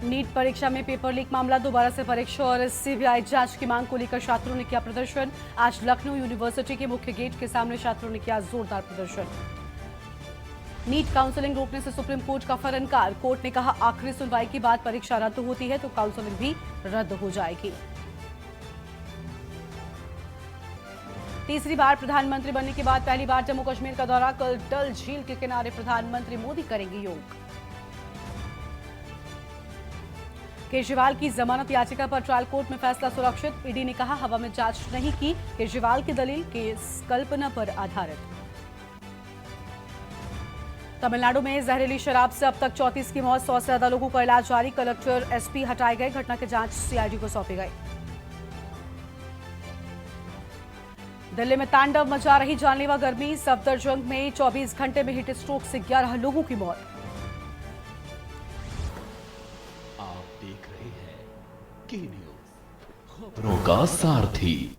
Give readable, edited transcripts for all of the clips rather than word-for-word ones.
NEET परीक्षा में paper leak मामला दोबारा से परीक्षा और सीबीआई जांच की मांग को लेकर छात्रों ने किया प्रदर्शन। आज लखनऊ यूनिवर्सिटी के मुख्य गेट के सामने छात्रों ने किया जोरदार प्रदर्शन। नीट काउंसलिंग रोकने से सुप्रीम कोर्ट का फिर इनकार। कोर्ट ने कहा आखिरी सुनवाई के बाद परीक्षा रद्द होती है तो काउंसलिंग भी रद्द हो जाएगी। तीसरी बार प्रधानमंत्री बनने के बाद पहली बार जम्मू कश्मीर का दौरा। कल डल झील के किनारे प्रधानमंत्री मोदी करेंगे योग। केजरीवाल की जमानत याचिका पर ट्रायल कोर्ट में फैसला सुरक्षित। ईडी ने कहा हवा में जांच नहीं की। केजरीवाल की दलील केस कल्पना पर आधारित। तमिलनाडु में जहरीली शराब से अब तक 34 की मौत, 100 से ज्यादा लोगों का इलाज जारी। कलेक्टर एसपी हटाए गए। घटना की जांच सीआईडी को सौंपी गई। दिल्ली में तांडव मचा रही जानलेवा गर्मी। सफदरजंग में 24 घंटे में हीट स्ट्रोक से 11 लोगों की मौत। आप देख रहे हैं की न्यूज, खबरों का सारथी।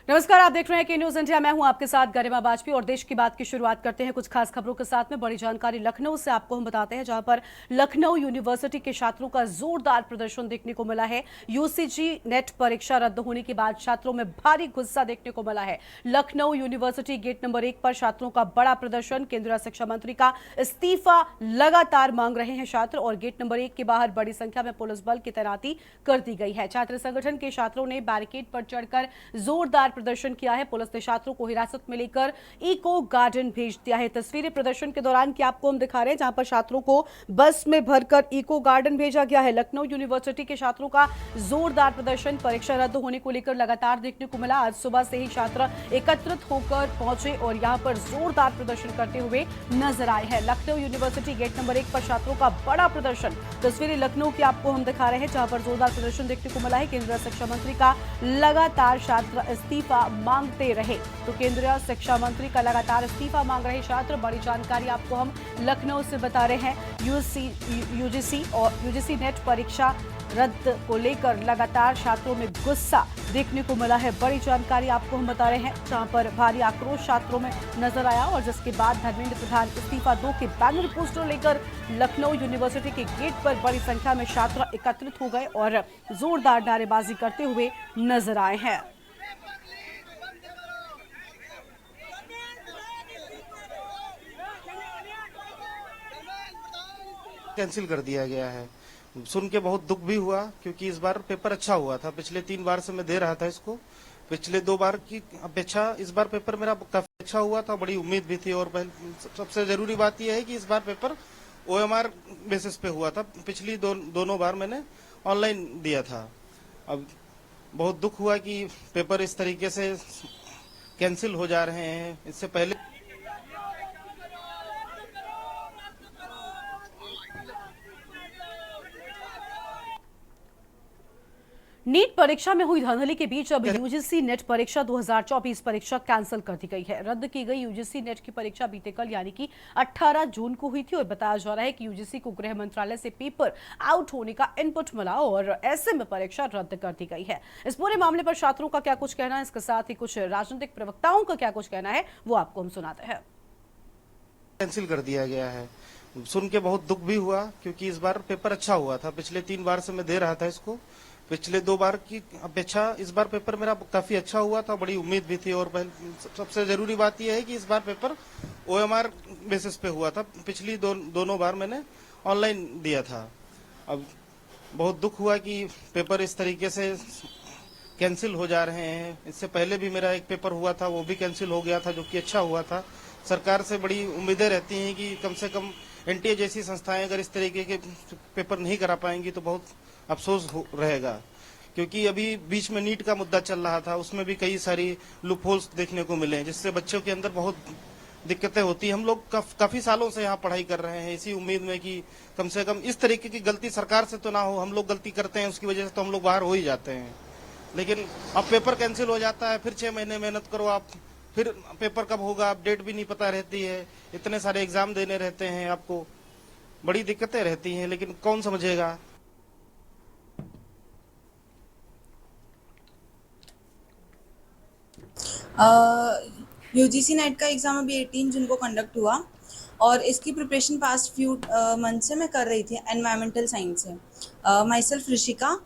नमस्कार, आप देख रहे हैं के न्यूज इंडिया। मैं हूं आपके साथ गरिमा वाजपेयी और देश की बात की शुरुआत करते हैं कुछ खास खबरों के साथ में। बड़ी जानकारी लखनऊ से आपको हम बताते हैं, जहां पर लखनऊ यूनिवर्सिटी के छात्रों का जोरदार प्रदर्शन देखने को मिला है। यूजीसी नेट परीक्षा रद्द होने के बाद छात्रों में भारी गुस्सा देखने को मिला है। लखनऊ यूनिवर्सिटी गेट नंबर 1 पर छात्रों का बड़ा प्रदर्शन। केंद्रीय शिक्षा मंत्री का इस्तीफा लगातार मांग रहे हैं छात्र और गेट नंबर 1 के बाहर बड़ी संख्या में पुलिस बल की तैनाती कर दी गई है। छात्र संगठन के छात्रों ने बैरिकेड पर चढ़कर जोरदार प्रदर्शन किया है। पुलिस ने छात्रों को हिरासत में लेकर इको गार्डन भेज दिया है। तस्वीरें प्रदर्शन के दौरान की आपको हम दिखा रहे हैं, जहां पर छात्रों को बस में भरकर इको गार्डन भेजा गया है। लखनऊ यूनिवर्सिटी के छात्रों का जोरदार प्रदर्शन परीक्षा रद्द होने को लेकर लगातार देखने को मिला। आज सुबह से ही छात्र एकत्रित होकर पहुंचे और यहां पर जोरदार प्रदर्शन करते हुए नजर आए हैं। लखनऊ यूनिवर्सिटी गेट नंबर 1 पर छात्रों का बड़ा प्रदर्शन। तस्वीरें लखनऊ की आपको हम दिखा रहे हैं, जहां पर जोरदार प्रदर्शन देखने को मिला है। केंद्रीय शिक्षा मंत्री का लगातार छात्र इस्तीफा मांगते रहे, तो केंद्रीय शिक्षा मंत्री का लगातार इस्तीफा मांग रहे छात्र। बड़ी जानकारी आपको हम लखनऊ से बता रहे हैं। यूजीसी नेट परीक्षा रद्द को लेकर लगातार छात्रों में गुस्सा देखने को मिला है। बड़ी जानकारी आपको हम बता रहे हैं, जहां पर भारी आक्रोश छात्रों में नजर आया और जिसके बाद धर्मेंद्र प्रधान इस्तीफा दो के बैनर पोस्टर लेकर लखनऊ यूनिवर्सिटी के गेट पर बड़ी संख्या में छात्र एकत्रित हो गए और जोरदार नारेबाजी करते हुए नजर आए हैं। कैंसिल कर दिया गया है। सुन के बहुत दुख भी हुआ, क्योंकि इस बार पेपर अच्छा हुआ था। पिछले 3 बार से मैं दे रहा था इसको, पिछले 2 बार की अपेक्षा इस बार पेपर मेरा काफी अच्छा हुआ था। बड़ी उम्मीद भी थी और सबसे जरूरी बात यह है कि इस बार पेपर ओएमआर बेसिस पे हुआ था। पिछली दोनों बार मैंने ऑनलाइन दिया था। अब बहुत दुख हुआ कि पेपर इस तरीके से कैंसिल हो जा रहे हैं। इससे पहले नीट परीक्षा में हुई धांधली के बीच अब यूजीसी नेट परीक्षा 2024 परीक्षा कैंसिल कर दी गई है। रद्द की गई यूजीसी नेट की परीक्षा बीते कल यानी कि 18 जून को हुई थी और बताया जा रहा है कि यूजीसी को गृह मंत्रालय से पेपर आउट होने का इनपुट मिला और ऐसे में परीक्षा रद्द कर दी गई है। इस पूरे मामले पर छात्रों का क्या कुछ कहना है, इसके साथ ही कुछ राजनीतिक प्रवक्ताओं का क्या कुछ कहना है, वो आपको हम सुनाते हैं। कैंसिल कर दिया गया है। सुन के बहुत दुख भी हुआ, क्योंकि इस बार पेपर अच्छा हुआ था। पिछले 3 बार से मैं दे रहा था इसको, पिछले 2 बार की अपेक्षा इस बार पेपर मेरा काफी अच्छा हुआ था। बड़ी उम्मीद भी थी और सबसे जरूरी बात यह है कि इस बार पेपर ओएमआर बेसिस पे हुआ था। पिछली दोनों बार मैंने ऑनलाइन दिया था। अब बहुत दुख हुआ कि पेपर इस तरीके से कैंसिल हो जा रहे हैं। इससे पहले भी मेरा एक पेपर हुआ था, वो भी कैंसिल हो गया था, जो कि अच्छा हुआ था। सरकार से बड़ी उम्मीदें रहती हैं कि कम से कम एनटीए जैसी संस्थाएं अगर इस तरीके के पेपर नहीं करा पाएंगी तो बहुत अफसोस रहेगा। क्योंकि अभी बीच में नीट का मुद्दा चल रहा था, उसमें भी कई सारी लूपहोल्स देखने को मिले, जिससे बच्चों के अंदर बहुत दिक्कतें होती हैं। हम लोग काफी सालों से यहाँ पढ़ाई कर रहे हैं इसी उम्मीद में कि कम से कम इस तरीके की गलती सरकार से तो ना हो। हम लोग गलती करते हैं, उसकी वजह से तो हम लोग बाहर हो ही जाते हैं। लेकिन अब पेपर कैंसिल हो जाता है, फिर 6 महीने मेहनत करो आप, फिर पेपर कब होगा आप डेट भी नहीं पता रहती है। इतने सारे एग्जाम देने रहते हैं, आपको बड़ी दिक्कतें रहती हैं, लेकिन कौन समझेगा। यूजीसी नेट का एग्ज़ाम अभी 18 जून को कंडक्ट हुआ और इसकी प्रिपरेशन पास्ट फ्यू मंथ से मैं कर रही थी एनवायरमेंटल साइंस से। My self Rishika.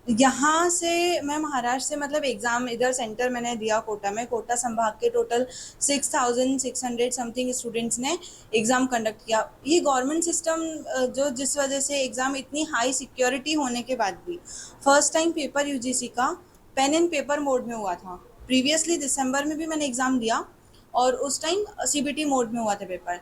यहाँ से मैं महाराष्ट्र से मतलब एग्ज़ाम इधर सेंटर मैंने दिया कोटा में। कोटा संभाग के टोटल 6,600 समथिंग स्टूडेंट्स ने एग्ज़ाम कंडक्ट किया। ये गवर्नमेंट सिस्टम जो जिस वजह से एग्ज़ाम इतनी हाई सिक्योरिटी होने के बाद भी फर्स्ट टाइम पेपर यूजीसी का पेन एंड पेपर मोड में हुआ था। प्रीवियसली दिसंबर में भी मैंने एग्ज़ाम दिया और उस टाइम सीबीटी मोड में हुआ था पेपर।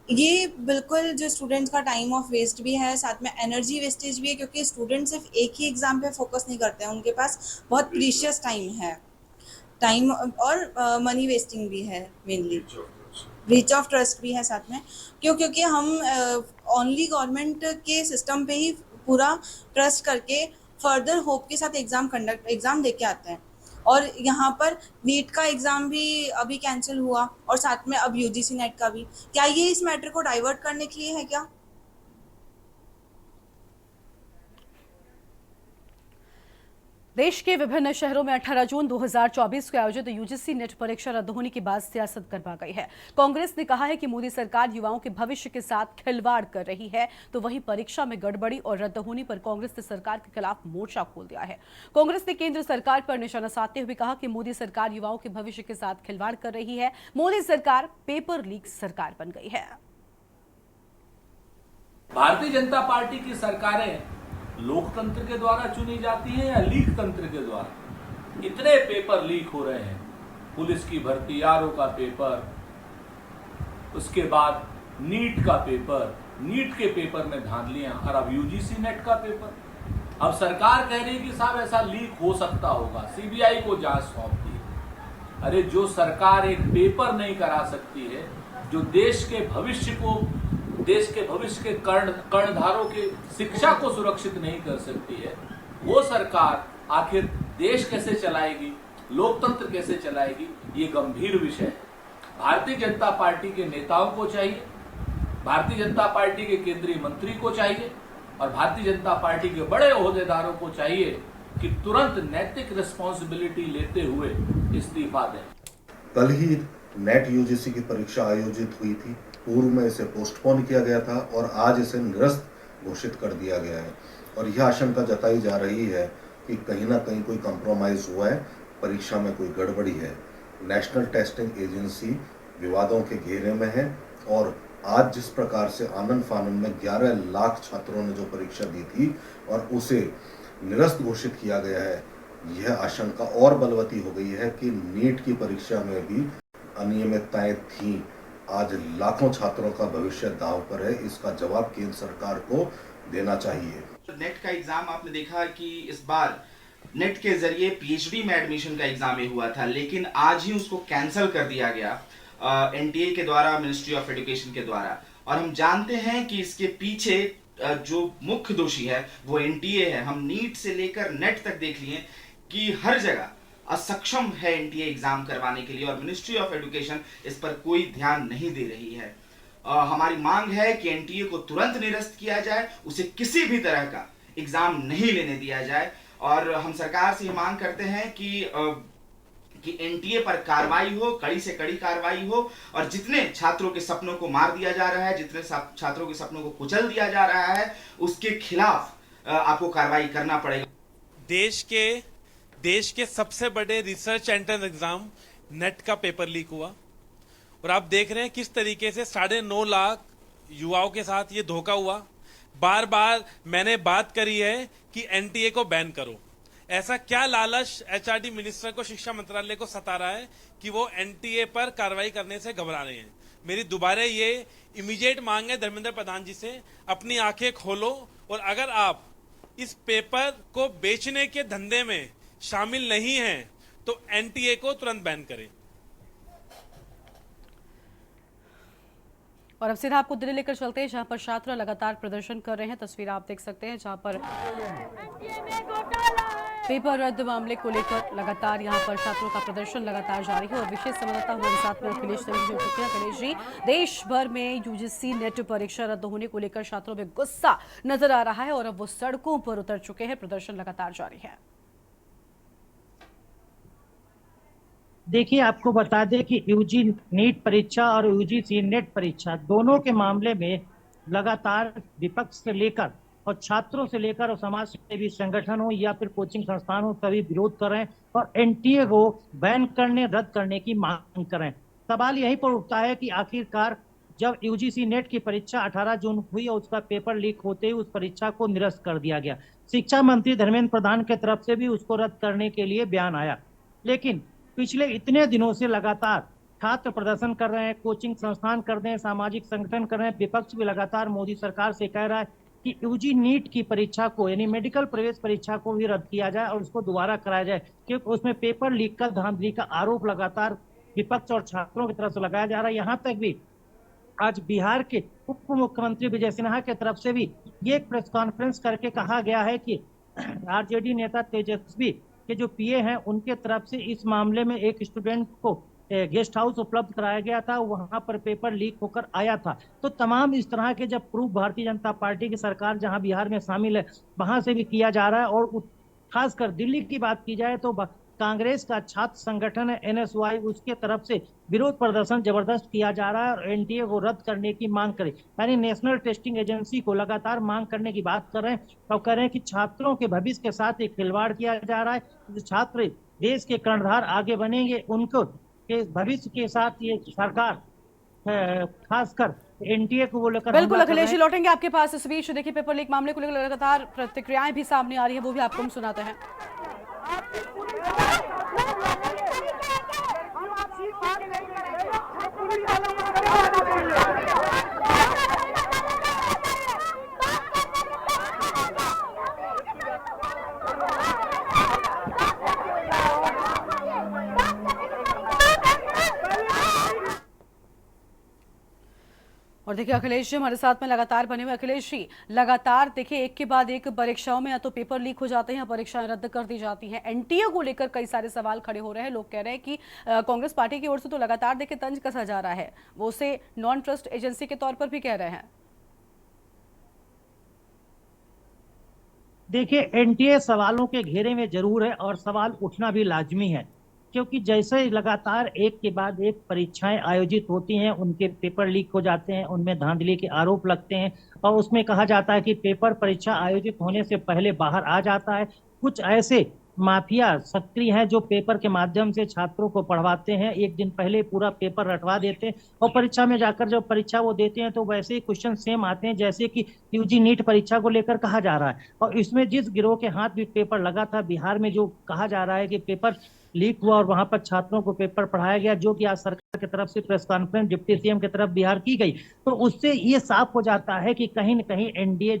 ये बिल्कुल जो स्टूडेंट्स का टाइम ऑफ वेस्ट भी है, साथ में एनर्जी वेस्टेज भी है, क्योंकि स्टूडेंट सिर्फ एक ही एग्ज़ाम पे फोकस नहीं करते हैं, उनके पास बहुत प्रीशियस टाइम है। टाइम और मनी वेस्टिंग भी है मेनली। ब्रीच ऑफ ट्रस्ट भी है साथ में। क्योंकि हम ओनली गवर्नमेंट के सिस्टम पे ही पूरा ट्रस्ट करके फर्दर होप के साथ एग्ज़ाम दे के आते हैं। और यहाँ पर नीट का एग्ज़ाम भी अभी कैंसिल हुआ और साथ में अब यूजीसी नेट का भी। क्या ये इस मैटर को डाइवर्ट करने के लिए है क्या? देश के विभिन्न शहरों में 18 जून 2024 को आयोजित यूजीसी नेट परीक्षा रद्द होने के बाद सियासत गरमा गई है। कांग्रेस ने कहा है कि मोदी सरकार युवाओं के भविष्य के साथ खिलवाड़ कर रही है, तो वहीं परीक्षा में गड़बड़ी और रद्द होने पर कांग्रेस ने सरकार के खिलाफ मोर्चा खोल दिया है। कांग्रेस ने केंद्र सरकार पर निशाना साधते हुए कहा कि मोदी सरकार युवाओं के भविष्य के साथ खिलवाड़ कर रही है। मोदी सरकार पेपर लीक सरकार बन गई है। भारतीय जनता पार्टी की सरकारें लोकतंत्र के द्वारा चुनी जाती है या लीक तंत्र के द्वारा? इतने पेपर लीक हो रहे हैं, पुलिस की भर्ती, आरओ का पेपर, उसके बाद नीट का पेपर, नीट के पेपर में धांधलियां, और अब यूजीसी नेट का पेपर। अब सरकार कह रही है कि साहब ऐसा लीक हो सकता होगा, सीबीआई को जांच सौंप दी। अरे जो सरकार एक पेपर नहीं करा सकती है, जो देश के भविष्य के कर्णधारों की शिक्षा को सुरक्षित नहीं कर सकती है, वो सरकार आखिर देश कैसे चलाएगी, लोकतंत्र कैसे चलाएगी? ये गंभीर विषय है। भारतीय जनता पार्टी के नेताओं को चाहिए, भारतीय जनता पार्टी के केंद्रीय मंत्री को चाहिए और भारतीय जनता पार्टी के बड़े ओहदेदारों को चाहिए कि तुरंत नैतिक रिस्पॉन्सिबिलिटी लेते हुए इस्तीफा दें। कल ही नेट यूजीसी की परीक्षा आयोजित हुई थी। पूर्व में इसे पोस्टपोन किया गया था और आज इसे निरस्त घोषित कर दिया गया है और यह आशंका जताई जा रही है कि कहीं ना कहीं कोई कंप्रोमाइज हुआ है, परीक्षा में कोई गड़बड़ी है। नेशनल टेस्टिंग एजेंसी विवादों के घेरे में है और आज जिस प्रकार से आनंद फानंद में 11 लाख छात्रों ने जो परीक्षा दी थी और उसे निरस्त घोषित किया गया है, यह आशंका और बलवती हो गई है कि नीट की परीक्षा में भी अनियमितताएं थीं। आज लाखों छात्रों का भविष्य दांव पर है। इसका जवाब केंद्र सरकार को देना चाहिए। नेट का एग्जाम आपने देखा कि इस बार नेट के जरिए पीएचडी में एडमिशन का एग्जाम हुआ था, लेकिन आज ही उसको कैंसिल कर दिया गया एनटीए के द्वारा, मिनिस्ट्री ऑफ एजुकेशन के द्वारा। और हम जानते हैं कि इसके पीछे जो मुख्य दोषी है वो एनटीए है। हम नीट से लेकर नेट तक देख लिए कि हर जगह असक्षम है एनटीए एग्जाम करवाने के लिए और मिनिस्ट्री ऑफ एजुकेशन इस पर कोई ध्यान नहीं दे रही है। हमारी मांग है कि एनटीए को तुरंत निरस्त किया जाए, उसे किसी भी तरह का एग्जाम नहीं लेने दिया जाए। और हम सरकार से मांग करते हैं कि एनटीए पर कार्रवाई हो, कड़ी से कड़ी कार्रवाई हो और जितने छात्रों के सपनों को मार दिया जा रहा है, जितने छात्रों के सपनों को कुचल दिया जा रहा है, उसके खिलाफ आपको कार्रवाई करना पड़ेगा। देश के सबसे बड़े रिसर्च एंट्रेंस एग्जाम नेट का पेपर लीक हुआ और आप देख रहे हैं किस तरीके से 9.5 लाख युवाओं के साथ ये धोखा हुआ। बार बार मैंने बात करी है कि एनटीए को बैन करो। ऐसा क्या लालच एचआरडी मिनिस्टर को, शिक्षा मंत्रालय को सता रहा है कि वो एनटीए पर कार्रवाई करने से घबरा रहे हैं? मेरी दोबारा ये इमीडिएट मांग है धर्मेंद्र प्रधान जी से, अपनी आंखें खोलो और अगर आप इस पेपर को बेचने के धंधे में शामिल नहीं हैं तो एनटीए को तुरंत बैन करें। और अब सीधा आपको दिल्ली लेकर चलते हैं, जहां पर छात्र लगातार प्रदर्शन कर रहे हैं। तस्वीर आप देख सकते हैं, जहां पर पेपर रद्द मामले को लेकर लगातार यहां पर छात्रों का प्रदर्शन लगातार जारी है। और विशेष संवाददाता हमारे साथ में अखिलेश जुड़ चुके हैं। अखिलेश जी, देश भर में यूजीसी नेट परीक्षा रद्द होने को लेकर छात्रों में गुस्सा नजर आ रहा है और अब वो सड़कों पर उतर चुके हैं, प्रदर्शन लगातार जारी है। देखिए, आपको बता दें कि यूजी नीट परीक्षा और यूजीसी नेट परीक्षा दोनों के मामले में लगातार विपक्ष से लेकर और छात्रों से लेकर और समाज सेवी संगठन हो या फिर कोचिंग संस्थान हो, सभी विरोध कर रहे हैं और एनटीए को बैन करने, रद्द करने की मांग कर रहे हैं। सवाल यहीं पर उठता है कि आखिरकार जब यूजीसी नेट की परीक्षा 18 जून हुई और उसका पेपर लीक होते ही उस परीक्षा को निरस्त कर दिया गया। शिक्षा मंत्री धर्मेंद्र प्रधान की तरफ से भी उसको रद्द करने के लिए बयान आया, लेकिन पिछले इतने दिनों से लगातार छात्र प्रदर्शन कर रहे हैं, कोचिंग संस्थान कर रहे हैं, सामाजिक संगठन कर रहे हैं, विपक्ष भी लगातार मोदी सरकार से कह रहा है कि यूजी नीट की परीक्षा को यानी मेडिकल प्रवेश परीक्षा को भी रद्द किया जाए और उसको दोबारा कराया जाए, क्योंकि उसमें पेपर लीक का धांधली का आरोप लगातार विपक्ष और छात्रों की तरफ से लगाया जा रहा है। यहाँ तक भी आज बिहार के उप मुख्यमंत्री विजय सिन्हा की तरफ से भी ये एक प्रेस कॉन्फ्रेंस करके कहा गया है कि आरजेडी नेता तेजस्वी के जो पीए हैं उनके तरफ से इस मामले में एक स्टूडेंट को गेस्ट हाउस उपलब्ध कराया गया था, वहां पर पेपर लीक होकर आया था। तो तमाम इस तरह के जब प्रूफ भारतीय जनता पार्टी की सरकार जहां बिहार में शामिल है वहां से भी किया जा रहा है। और खासकर दिल्ली की बात की जाए तो कांग्रेस का छात्र संगठन है एनएसवाई, उसके तरफ से विरोध प्रदर्शन जबरदस्त किया जा रहा है और एनटीए को रद्द करने की मांग करे, यानी नेशनल टेस्टिंग एजेंसी को लगातार मांग करने की बात कर रहे हैं और कह रहे हैं कि छात्रों के भविष्य के साथ एक खिलवाड़ किया जा रहा है। जो छात्र देश के कर्णधार आगे बनेंगे उनको के भविष्य के साथ ये सरकार खासकर एनटीए को वो लेकर बिल्कुल अखिलेश जी लौटेंगे आपके पास। इस बीच देखिए पेपर लीक मामले को लेकर लगातार प्रतिक्रियाएं भी सामने आ रही है, वो भी आपको हम सुनाते हैं। और देखिए अखिलेश जी हमारे साथ में लगातार बने हुए। अखिलेश जी लगातार देखिए एक के बाद एक परीक्षाओं में या तो पेपर लीक हो जाते हैं या परीक्षाएं रद्द कर दी जाती हैं। एनटीए को लेकर कई सारे सवाल खड़े हो रहे हैं। लोग कह रहे हैं कि कांग्रेस पार्टी की ओर से तो लगातार देखिए तंज कसा जा रहा है, वो उसे नॉन ट्रस्ट एजेंसी के तौर पर भी कह रहे हैं। देखिए, एनटीए सवालों के घेरे में जरूर है और सवाल उठना भी लाजमी है, क्योंकि जैसे लगातार एक के बाद एक परीक्षाएं आयोजित होती हैं, उनके पेपर लीक हो जाते हैं, उनमें धांधली के आरोप लगते हैं और उसमें कहा जाता है कि पेपर परीक्षा आयोजित होने से पहले बाहर आ जाता है। कुछ ऐसे माफिया सक्रिय हैं जो पेपर के माध्यम से छात्रों को पढ़वाते हैं, एक दिन पहले पूरा पेपर रटवा देते हैं और परीक्षा में जाकर जब परीक्षा वो देते हैं तो वैसे ही क्वेश्चन सेम आते हैं जैसे कि यूजी नीट परीक्षा को लेकर कहा जा रहा है। और इसमें जिस गिरोह के हाथ भी पेपर लगा था बिहार में, जो कहा जा रहा है कि पेपर लीक हुआ और वहां पर छात्रों को पेपर पढ़ाया गया, जो कि आज सरकार की तरफ से प्रेस कॉन्फ्रेंस डिप्टी सीएम की तरफ बिहार की गई, तो उससे ये साफ हो जाता है कि कहीं न कहीं एनटीए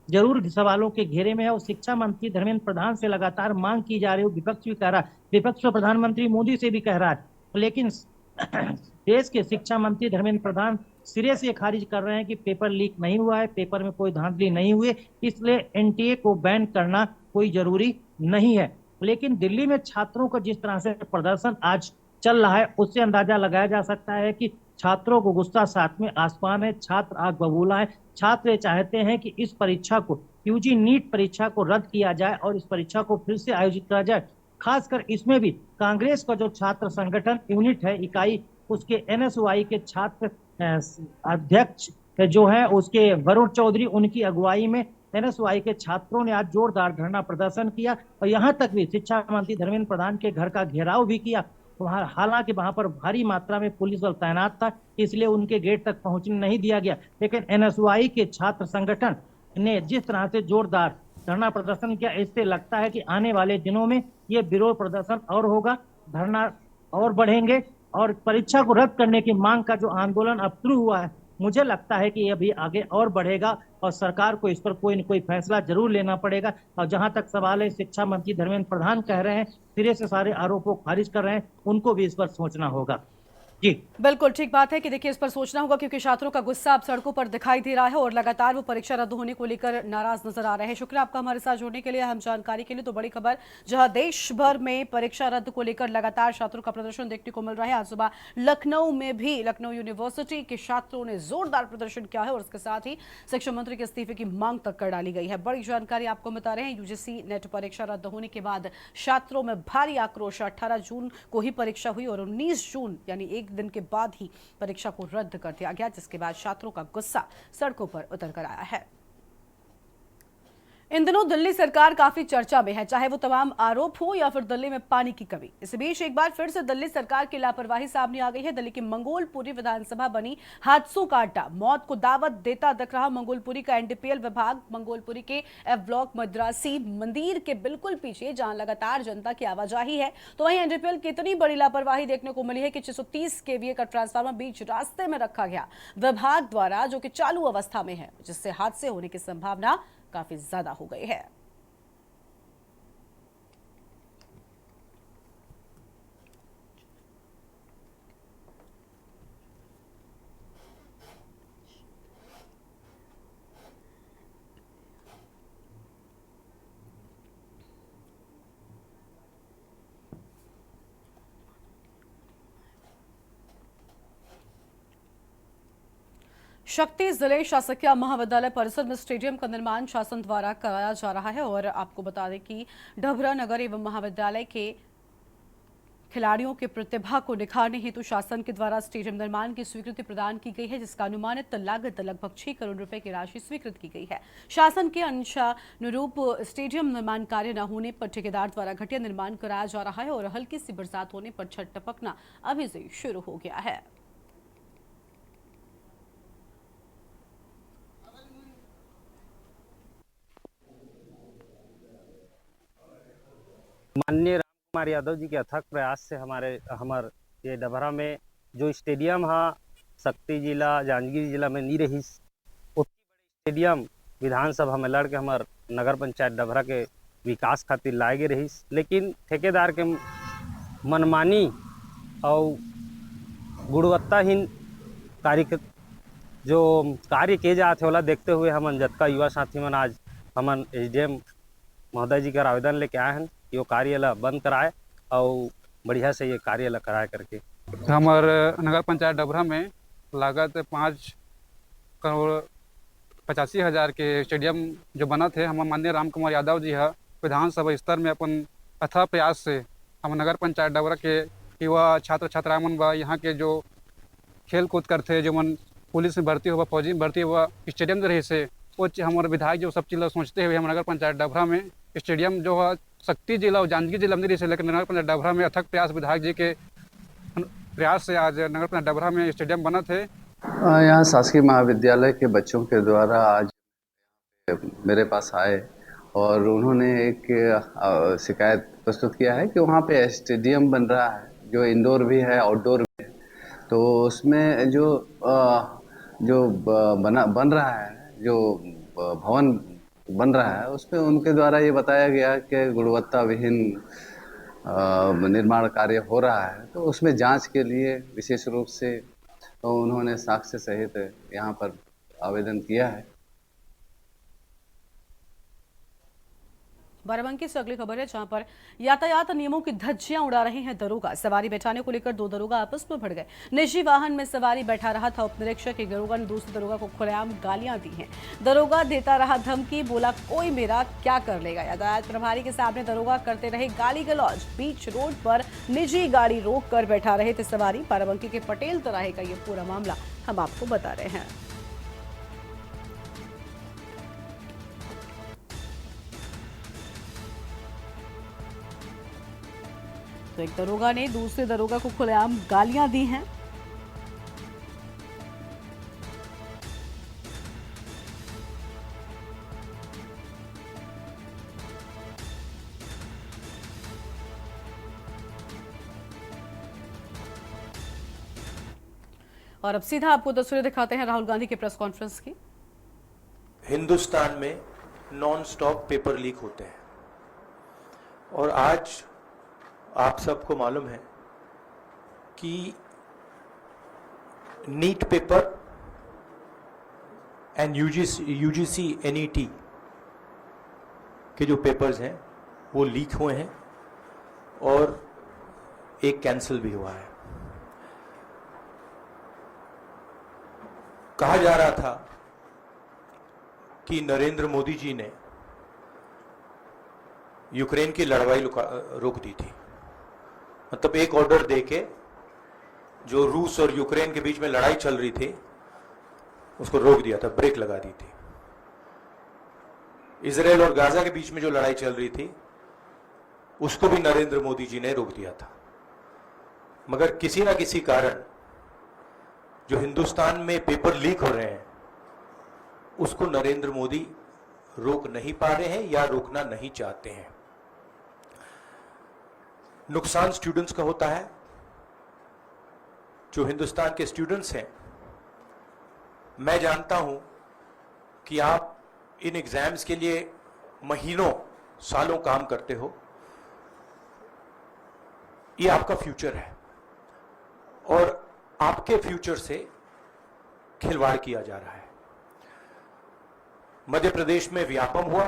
जरूर सवालों के घेरे में है। और शिक्षा मंत्री धर्मेंद्र प्रधान से लगातार मांग की जा रही है, विपक्ष भी कह रहा है, विपक्ष और प्रधानमंत्री मोदी से भी कह रहा है, लेकिन देश के शिक्षा मंत्री धर्मेंद्र प्रधान सिरे से खारिज कर रहे हैं कि पेपर लीक नहीं हुआ है, पेपर में कोई धांधली नहीं हुई, इसलिए एनटीए को बैन करना कोई जरूरी नहीं है। लेकिन दिल्ली में छात्रों का जिस तरह से प्रदर्शन आज चल रहा है उससे अंदाजा लगाया जा सकता है कि छात्रों को गुस्सा साथ में आसमान है, छात्र आग बबूला है। छात्र चाहते हैं कि इस परीक्षा को, यूजी नीट परीक्षा को रद्द किया जाए और इस परीक्षा को फिर से आयोजित किया जाए। खासकर इसमें भी कांग्रेस का जो छात्र संगठन यूनिट है, इकाई, उसके एनएसवाई के छात्र अध्यक्ष जो है उसके वरुण चौधरी, उनकी अगुवाई में एनएसवाई के छात्रों ने आज जोरदार धरना प्रदर्शन किया और यहाँ तक भी शिक्षा मंत्री धर्मेंद्र प्रधान के घर का घेराव भी किया। हालांकि वहां पर भारी मात्रा में पुलिस बल तैनात था, इसलिए उनके गेट तक पहुंचने नहीं दिया गया। लेकिन एनएसवाई के छात्र संगठन ने जिस तरह से जोरदार धरना प्रदर्शन किया, इससे लगता है कि आने वाले दिनों में ये विरोध प्रदर्शन और होगा, धरना और बढ़ेंगे और परीक्षा को रद्द करने की मांग का जो आंदोलन अब शुरू हुआ है, मुझे लगता है कि ये भी आगे और बढ़ेगा और सरकार को इस पर कोई न कोई फैसला जरूर लेना पड़ेगा। और जहां तक सवाल है, शिक्षा मंत्री धर्मेंद्र प्रधान कह रहे हैं, सिरे से सारे आरोपों को खारिज कर रहे हैं, उनको भी इस पर सोचना होगा। जी। बिल्कुल ठीक बात है कि देखिए इस पर सोचना होगा क्योंकि छात्रों का गुस्सा अब सड़कों पर दिखाई दे रहा है और लगातार वो परीक्षा रद्द होने को लेकर नाराज नजर आ रहे हैं। शुक्रिया आपका हमारे साथ जुड़ने के लिए, अहम जानकारी के लिए। तो बड़ी खबर, जहां देश भर में परीक्षा रद्द को लेकर लगातार छात्रों का प्रदर्शन देखने को मिल रहा है, आज सुबह लखनऊ में भी लखनऊ यूनिवर्सिटी के छात्रों ने जोरदार प्रदर्शन किया है और इसके साथ ही शिक्षा मंत्री के इस्तीफे की मांग तक कर डाली गई है। बड़ी जानकारी आपको बता रहे हैं, यूजीसी नेट परीक्षा रद्द होने के बाद छात्रों में भारी आक्रोश। 18 जून को ही परीक्षा हुई और 19 जून यानी एक दिन के बाद ही परीक्षा को रद्द कर दिया गया, जिसके बाद छात्रों का गुस्सा सड़कों पर उतर कर आया है। इन दिनों दिल्ली सरकार काफी चर्चा में है, चाहे वो तमाम आरोप हो या फिर दिल्ली में पानी की कमी। इस बीच एक बार फिर से दिल्ली सरकार की लापरवाही सामने आ गई है। दिल्ली की मंगोलपुरी विधानसभा बनी हादसों का अड्डा। मौत को दावत देता दिख रहा मंगोलपुरी का एनडीपीएल विभाग। मंगोलपुरी के एफ ब्लॉक मद्रासी मंदिर के बिल्कुल पीछे, जहां लगातार जनता की आवाजाही है, तो वहीं एनडीपीएल की इतनी बड़ी लापरवाही देखने को मिली है कि 630 केवीए का ट्रांसफार्मर बीच रास्ते में रखा गया विभाग द्वारा, जो कि चालू अवस्था में है, जिससे हादसे होने की संभावना काफी ज्यादा हो गई है। शक्ति जिले शासकीय महाविद्यालय परिसर में स्टेडियम का निर्माण शासन द्वारा कराया जा रहा है और आपको बता दें कि डभरा नगर एवं महाविद्यालय के खिलाड़ियों की प्रतिभा को निखारने हेतु शासन के द्वारा स्टेडियम निर्माण की स्वीकृति प्रदान की गई है, जिसका अनुमानित लागत लगभग 6 करोड़ रुपए की राशि स्वीकृत की गई है। शासन के अंशानुरूप स्टेडियम निर्माण कार्य न होने पर ठेकेदार द्वारा घटिया निर्माण कराया जा रहा है और हल्की सी बरसात होने पर छत टपकना अभी से शुरू हो गया है। माननीय राम कुमार यादव जी के अथक प्रयास से ये डभरा में जो स्टेडियम है, शक्ति जिला जांजगीर जिला में नहीं रही, उतनी बड़ी स्टेडियम विधानसभा में लड़ के हमार नगर पंचायत डभरा के विकास खातिर लाए गए रही, लेकिन ठेकेदार के मनमानी और गुणवत्ताहीन कार्य किए जाते वाला देखते हुए हम जतका युवा साथी मन आज हमन एसडीएम महोदय जी का आवेदन लेके आए हैं कि वो कार्य ला बंद कराए और बढ़िया से ये कार्य ला कराए करके। हमार नगर पंचायत डभरा में लागत 5,85,000 के स्टेडियम जो बना थे, हम माननीय राम कुमार यादव जी है विधानसभा स्तर में अपन अथक प्रयास से हम नगर पंचायत डभरा के युवा छात्र छात्राएं मन बा यहाँ के जो खेल कूद करते, जो मन पुलिस में भर्ती हुआ, फौजी में भर्ती हुआ, स्टेडियम जो रहे से वो हमारे विधायक जो सब चीज़ सोचते हुए हम नगर पंचायत डभरा में स्टेडियम जो है शक्ति जिला और जांजगीर जिला में नहीं रही, लेकिन नगर पंचायत डभरा में अथक प्रयास विधायक जी के प्रयास से आज नगर पंचायत डभरा में स्टेडियम बना थे। यहाँ शासकीय महाविद्यालय के बच्चों के द्वारा आज मेरे पास आए और उन्होंने एक शिकायत प्रस्तुत किया है कि वहाँ पे स्टेडियम बन रहा है, जो इंडोर भी है आउटडोर भी है, तो उसमें जो बन रहा है, जो भवन बन रहा है, उसमें उनके द्वारा ये बताया गया कि गुणवत्ता विहीन निर्माण कार्य हो रहा है, तो उसमें जांच के लिए विशेष रूप से तो उन्होंने साक्ष्य सहित यहाँ पर आवेदन किया है। बाराबंकी से अगली खबर है, जहां पर यातायात नियमों की धज्जियां उड़ा रहे हैं दरोगा। सवारी बैठाने को लेकर 2 दरोगा आपस में भिड़ गए। निजी वाहन में सवारी बैठा रहा था उप निरीक्षक, एक दरोगा ने दूसरे दरोगा को खुलेआम गालियां दी हैं। दरोगा देता रहा धमकी, बोला कोई मेरा क्या कर लेगा। यातायात प्रभारी के सामने दरोगा करते रहे गाली गलौज। बीच रोड पर निजी गाड़ी रोक कर बैठा रहे थे सवारी। बाराबंकी के पटेल तिराहे का ये पूरा मामला हम आपको बता रहे हैं। तो एक दरोगा ने दूसरे दरोगा को खुलेआम गालियां दी हैं। और अब सीधा आपको तस्वीरें दिखाते हैं राहुल गांधी के प्रेस कॉन्फ्रेंस की। हिंदुस्तान में नॉन स्टॉप पेपर लीक होते हैं और आज आप सबको मालूम है कि NEET paper and UGC NET के जो पेपर्स हैं वो लीक हुए हैं और एक कैंसिल भी हुआ है। कहा जा रहा था कि नरेंद्र मोदी जी ने यूक्रेन की लड़ाई रोक दी थी, मतलब एक ऑर्डर देके जो रूस और यूक्रेन के बीच में लड़ाई चल रही थी उसको रोक दिया था, ब्रेक लगा दी थी। इजराइल और गाजा के बीच में जो लड़ाई चल रही थी उसको भी नरेंद्र मोदी जी ने रोक दिया था। मगर किसी ना किसी कारण जो हिंदुस्तान में पेपर लीक हो रहे हैं उसको नरेंद्र मोदी रोक नहीं पा रहे हैं या रोकना नहीं चाहते हैं। नुकसान स्टूडेंट्स का होता है। जो हिंदुस्तान के स्टूडेंट्स हैं, मैं जानता हूं कि आप इन एग्जाम्स के लिए महीनों सालों काम करते हो। ये आपका फ्यूचर है और आपके फ्यूचर से खिलवाड़ किया जा रहा है। मध्य प्रदेश में व्यापम हुआ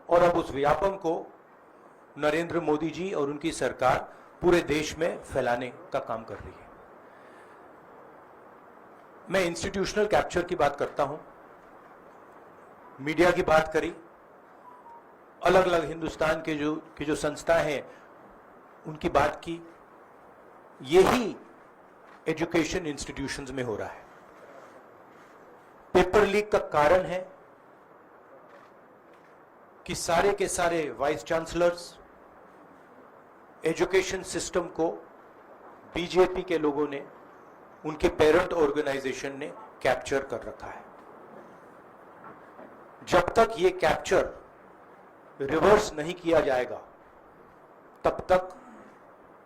और अब उस व्यापम को नरेंद्र मोदी जी और उनकी सरकार पूरे देश में फैलाने का काम कर रही है। मैं इंस्टीट्यूशनल कैप्चर की बात करता हूं, मीडिया की बात करी, अलग अलग हिंदुस्तान के जो संस्थाएं हैं उनकी बात की। यही एजुकेशन इंस्टीट्यूशंस में हो रहा है। पेपर लीक का कारण है कि सारे के सारे वाइस चांसलर्स, एजुकेशन सिस्टम को बीजेपी के लोगों ने, उनके पेरेंट ऑर्गेनाइजेशन ने कैप्चर कर रखा है। जब तक ये कैप्चर रिवर्स नहीं किया जाएगा तब तक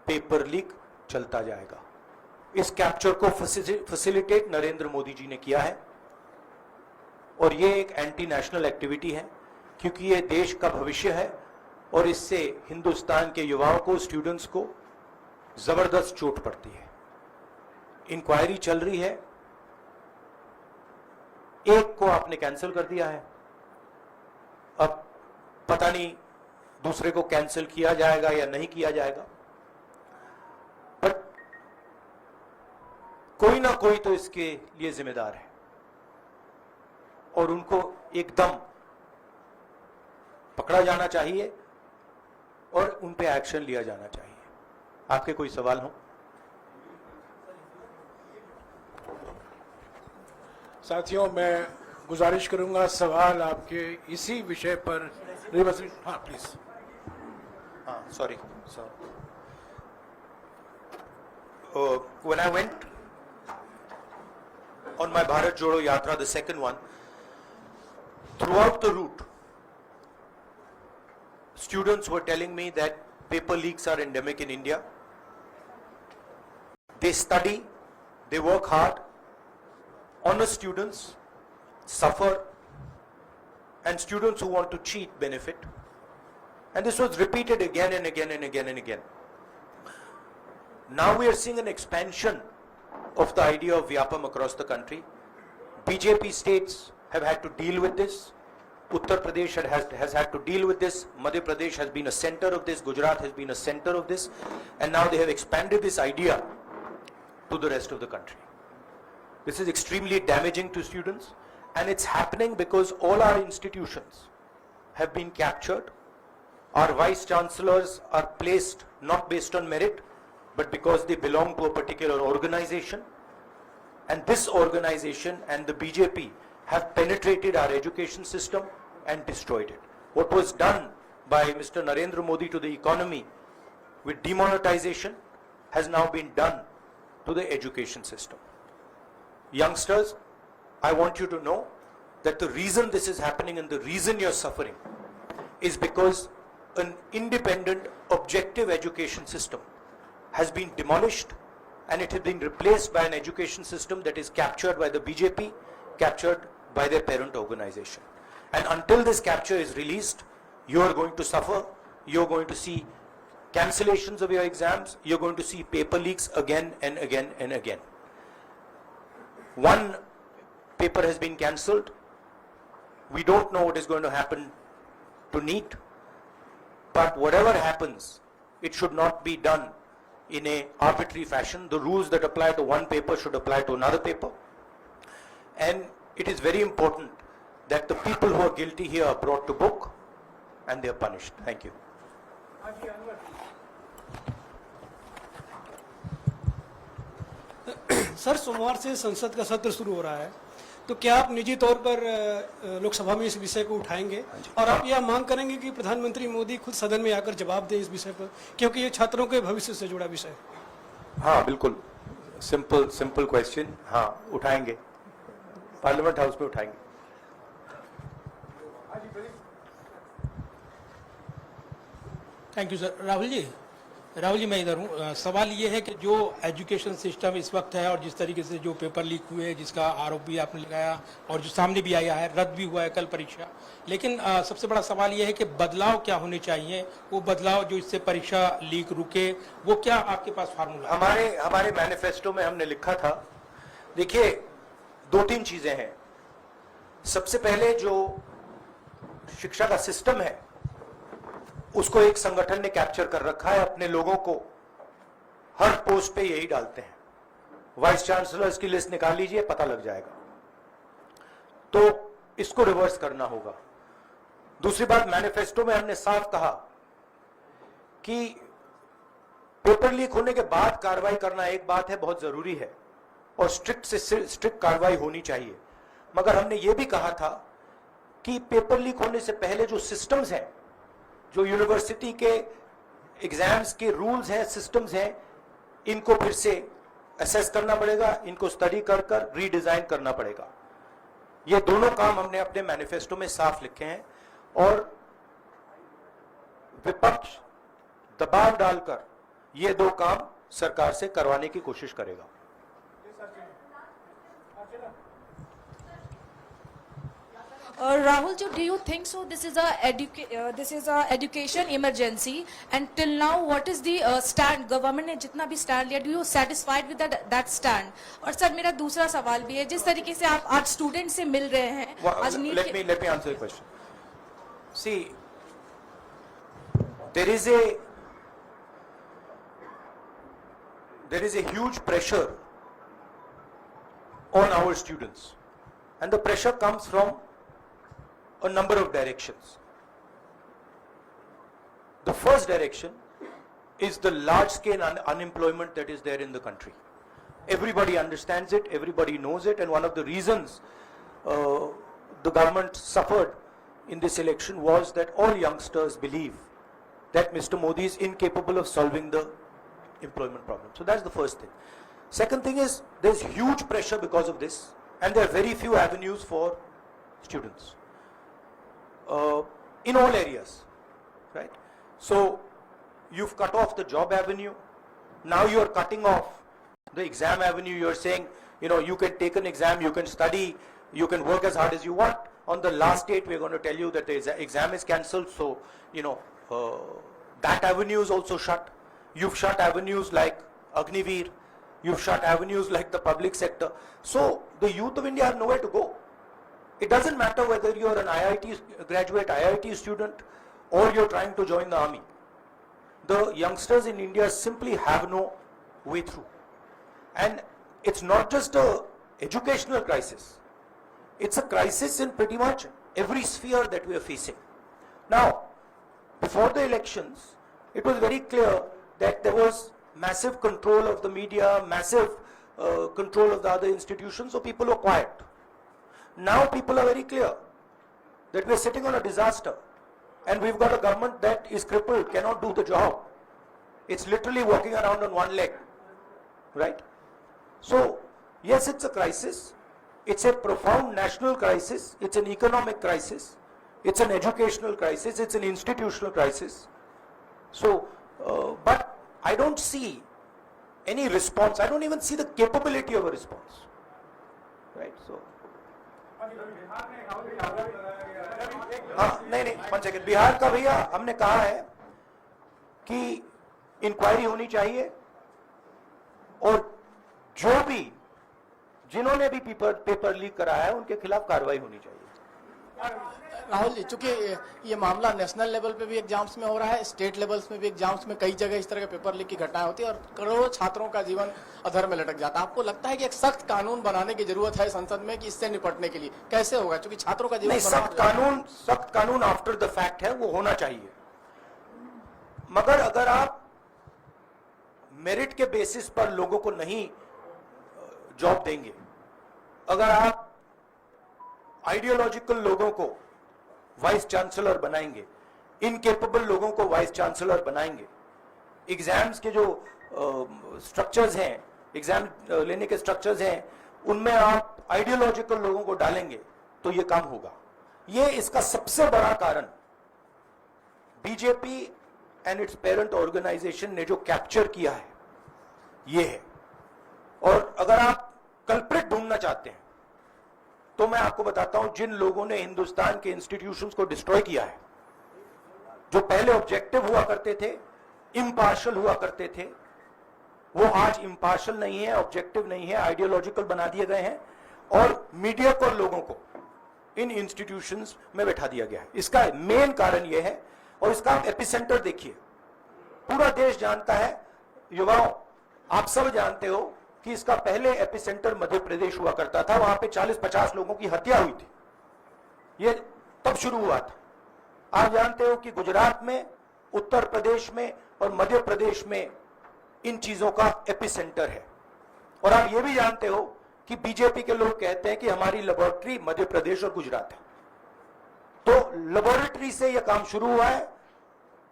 पेपर लीक चलता जाएगा। इस कैप्चर को फैसिलिटेट नरेंद्र मोदी जी ने किया है और ये एक एंटी नेशनल एक्टिविटी है, क्योंकि ये देश का भविष्य है और इससे हिंदुस्तान के युवाओं को, स्टूडेंट्स को जबरदस्त चोट पड़ती है। इंक्वायरी चल रही है, एक को आपने कैंसिल कर दिया है, अब पता नहीं दूसरे को कैंसिल किया जाएगा या नहीं किया जाएगा, बट कोई ना कोई तो इसके लिए जिम्मेदार है और उनको एकदम पकड़ा जाना चाहिए और उन पे एक्शन लिया जाना चाहिए। आपके कोई सवाल हो? साथियों, मैं गुजारिश करूंगा सवाल आपके इसी विषय पर। हाँ प्लीज। हाँ, sorry sir. When I went on my Bharat Jodo Yatra, the second one, throughout the route, students were telling me that paper leaks are endemic in India. They study, they work hard, honest students suffer, and students who want to cheat benefit. And this was repeated again and again and again and again. Now we are seeing an expansion of the idea of Vyapam across the country. BJP states have had to deal with this. Uttar Pradesh has had to deal with this. Madhya Pradesh has been a center of this. Gujarat has been a center of this. And now they have expanded this idea to the rest of the country. This is extremely damaging to students, and it's happening because all our institutions have been captured. Our vice chancellors are placed not based on merit, but because they belong to a particular organization. And this organization and the BJP have penetrated our education system and destroyed it. What was done by Mr. Narendra Modi to the economy with demonetization has now been done to the education system. Youngsters, I want you to know that the reason this is happening and the reason you're suffering is because an independent, objective education system has been demolished, and it has been replaced by an education system that is captured by the BJP, captured by their parent organization. And until this capture is released, you are going to suffer. You're going to see cancellations of your exams. You're going to see paper leaks again and again and again. one paper has been cancelled. We don't know what is going to happen to NEET, but whatever happens, it should not be done in a arbitrary fashion. The rules that apply to one paper should apply to another paper. And it is very important that the people who are guilty here are brought to book and they are punished. Thank you. Sir, सोमवार से संसद का सत्र शुरू हो रहा है, तो क्या आप निजी तौर पर लोकसभा में इस विषय को उठाएंगे और आप यह मांग करेंगे कि प्रधानमंत्री मोदी खुद सदन में आकर जवाब दें इस विषय पर, क्योंकि ये छात्रों के भविष्य से जुड़ा विषय है? हाँ, बिल्कुल सिंपल क्वेश्चन. हाँ, उठाएंगे, पार्लियामेंट हाउस में उठाएंगे. Thank you sir. Rahul ji मैं इधर हूँ. सवाल ये है कि जो एजुकेशन सिस्टम इस वक्त है और जिस तरीके से जो पेपर लीक हुए, जिसका आरोप भी आपने लगाया और जो सामने भी आया है, रद्द भी हुआ है कल परीक्षा, लेकिन सबसे बड़ा सवाल ये है कि बदलाव क्या होने चाहिए, वो बदलाव जो इससे परीक्षा लीक रुके, वो क्या आपके पास फार्मूला? हमारे मैनिफेस्टो में हमने लिखा था, देखिए 2-3 चीजें हैं. सबसे पहले जो शिक्षा का सिस्टम है उसको एक संगठन ने कैप्चर कर रखा है. अपने लोगों को हर पोस्ट पे यही डालते हैं. वाइस चांसलर्स की लिस्ट निकाल लीजिए, पता लग जाएगा. तो इसको रिवर्स करना होगा. दूसरी बात, मैनिफेस्टो में हमने साफ कहा कि पेपर लीक होने के बाद कार्रवाई करना एक बात है, बहुत जरूरी है और स्ट्रिक्ट से स्ट्रिक्ट कार्रवाई होनी चाहिए. मगर हमने ये भी कहा था कि पेपर लीक होने से पहले जो सिस्टम्स हैं, जो यूनिवर्सिटी के एग्जाम्स के रूल्स हैं, सिस्टम्स हैं, इनको फिर से असेस करना पड़ेगा, इनको स्टडी कर रीडिजाइन करना पड़ेगा. ये दोनों काम हमने अपने मैनिफेस्टो में साफ लिखे हैं और विपक्ष दबाव डालकर ये 2 काम सरकार से करवाने की कोशिश करेगा. Rahul, do you think so? This is a education emergency, and till now, what is the stand? Government ने जितना भी stand लिया, do you satisfied with that stand? और सर मेरा दूसरा सवाल भी है, जिस तरीके से आप आज स्टूडेंट से मिल रहे हैं, आज let me answer the question. See, there is a huge pressure on our students, and the pressure comes from a number of directions. The first direction is the large scale unemployment that is there in the country. Everybody understands it, everybody knows it, and one of the reasons the government suffered in this election was that all youngsters believe that Mr. Modi is incapable of solving the employment problem. So that's the first thing. Second thing is, there's huge pressure because of this, and there are very few avenues for students. In all areas, right? So you've cut off the job avenue. Now you're cutting off the exam avenue. You're saying, you can take an exam, you can study, you can work as hard as you want. On the last date, we're going to tell you that the exam is cancelled. So, that avenue is also shut. You've shut avenues like Agniveer. You've shut avenues like the public sector. So the youth of India have nowhere to go. It doesn't matter whether you're an graduate IIT student or you're trying to join the army. The youngsters in India simply have no way through. And it's not just an educational crisis. It's a crisis in pretty much every sphere that we are facing. Now, before the elections, it was very clear that there was massive control of the media, massive control of the other institutions, so people were quiet. Now people are very clear that we are sitting on a disaster and we've got a government that is crippled, cannot do the job. It's literally walking around on one leg, right? So, yes, it's a crisis. It's a profound national crisis. It's an economic crisis. It's an educational crisis. It's an institutional crisis. So, but I don't see any response. I don't even see the capability of a response, right? So. हाँ, नहीं, 1 second. Bihar का भैया हमने कहा है कि inquiry होनी चाहिए और जिन्होंने भी पेपर लीक कराया है उनके खिलाफ कार्रवाई होनी चाहिए। राहुल जी, चूंकि ये मामला नेशनल लेवल पे भी एग्जाम्स में हो रहा है, स्टेट लेवल्स में भी एग्जाम्स में कई जगह इस तरह के पेपर लीक की घटनाएं होती है और करोड़ों छात्रों का जीवन अधर में लटक जाता है। आपको लगता है कि एक सख्त कानून बनाने की जरूरत है संसद में कि इससे निपटने के लिए? कैसे होगा, क्योंकि छात्रों का जीवन सख्त कानून आफ्टर द फैक्ट है, वो होना चाहिए। मगर अगर आप मेरिट के बेसिस पर लोगों को नहीं जॉब देंगे, अगर आप आइडियोलॉजिकल लोगों को वाइस चांसलर बनाएंगे, इनकेपेबल लोगों को वाइस चांसलर बनाएंगे, एग्जाम्स के जो स्ट्रक्चर्स हैं, एग्जाम लेने के स्ट्रक्चर्स हैं, उनमें आप आइडियोलॉजिकल लोगों को डालेंगे तो ये काम होगा। ये इसका सबसे बड़ा कारण BJP and its parent organisation ने जो कैप्चर किया है ये है। और अगर आप कल्प्रिट ढूंढना चाहते हैं तो मैं आपको बताता हूं, जिन लोगों ने हिंदुस्तान के इंस्टीट्यूशंस को डिस्ट्रॉय किया है, जो पहले ऑब्जेक्टिव हुआ करते थे, इम्पार्शल हुआ करते थे, वो आज इम्पार्शल नहीं है, ऑब्जेक्टिव नहीं है, आइडियोलॉजिकल बना दिए गए हैं और मीडियोकर लोगों को इन इंस्टीट्यूशंस में बैठा दिया गया है। इसका मेन कारण यह है। और इसका एपिसेंटर देखिए, पूरा देश जानता है, युवाओं आप सब जानते हो कि इसका पहले एपिसेंटर मध्य प्रदेश हुआ करता था, वहां पे 40-50 लोगों की हत्या हुई थी, ये तब शुरू हुआ था। आप जानते हो कि गुजरात में, उत्तर प्रदेश में और मध्य प्रदेश में इन चीजों का एपिसेंटर है। और आप ये भी जानते हो कि बीजेपी के लोग कहते हैं कि हमारी लेबोरेटरी मध्य प्रदेश और गुजरात है। तो लेबोरेटरी से यह काम शुरू हुआ है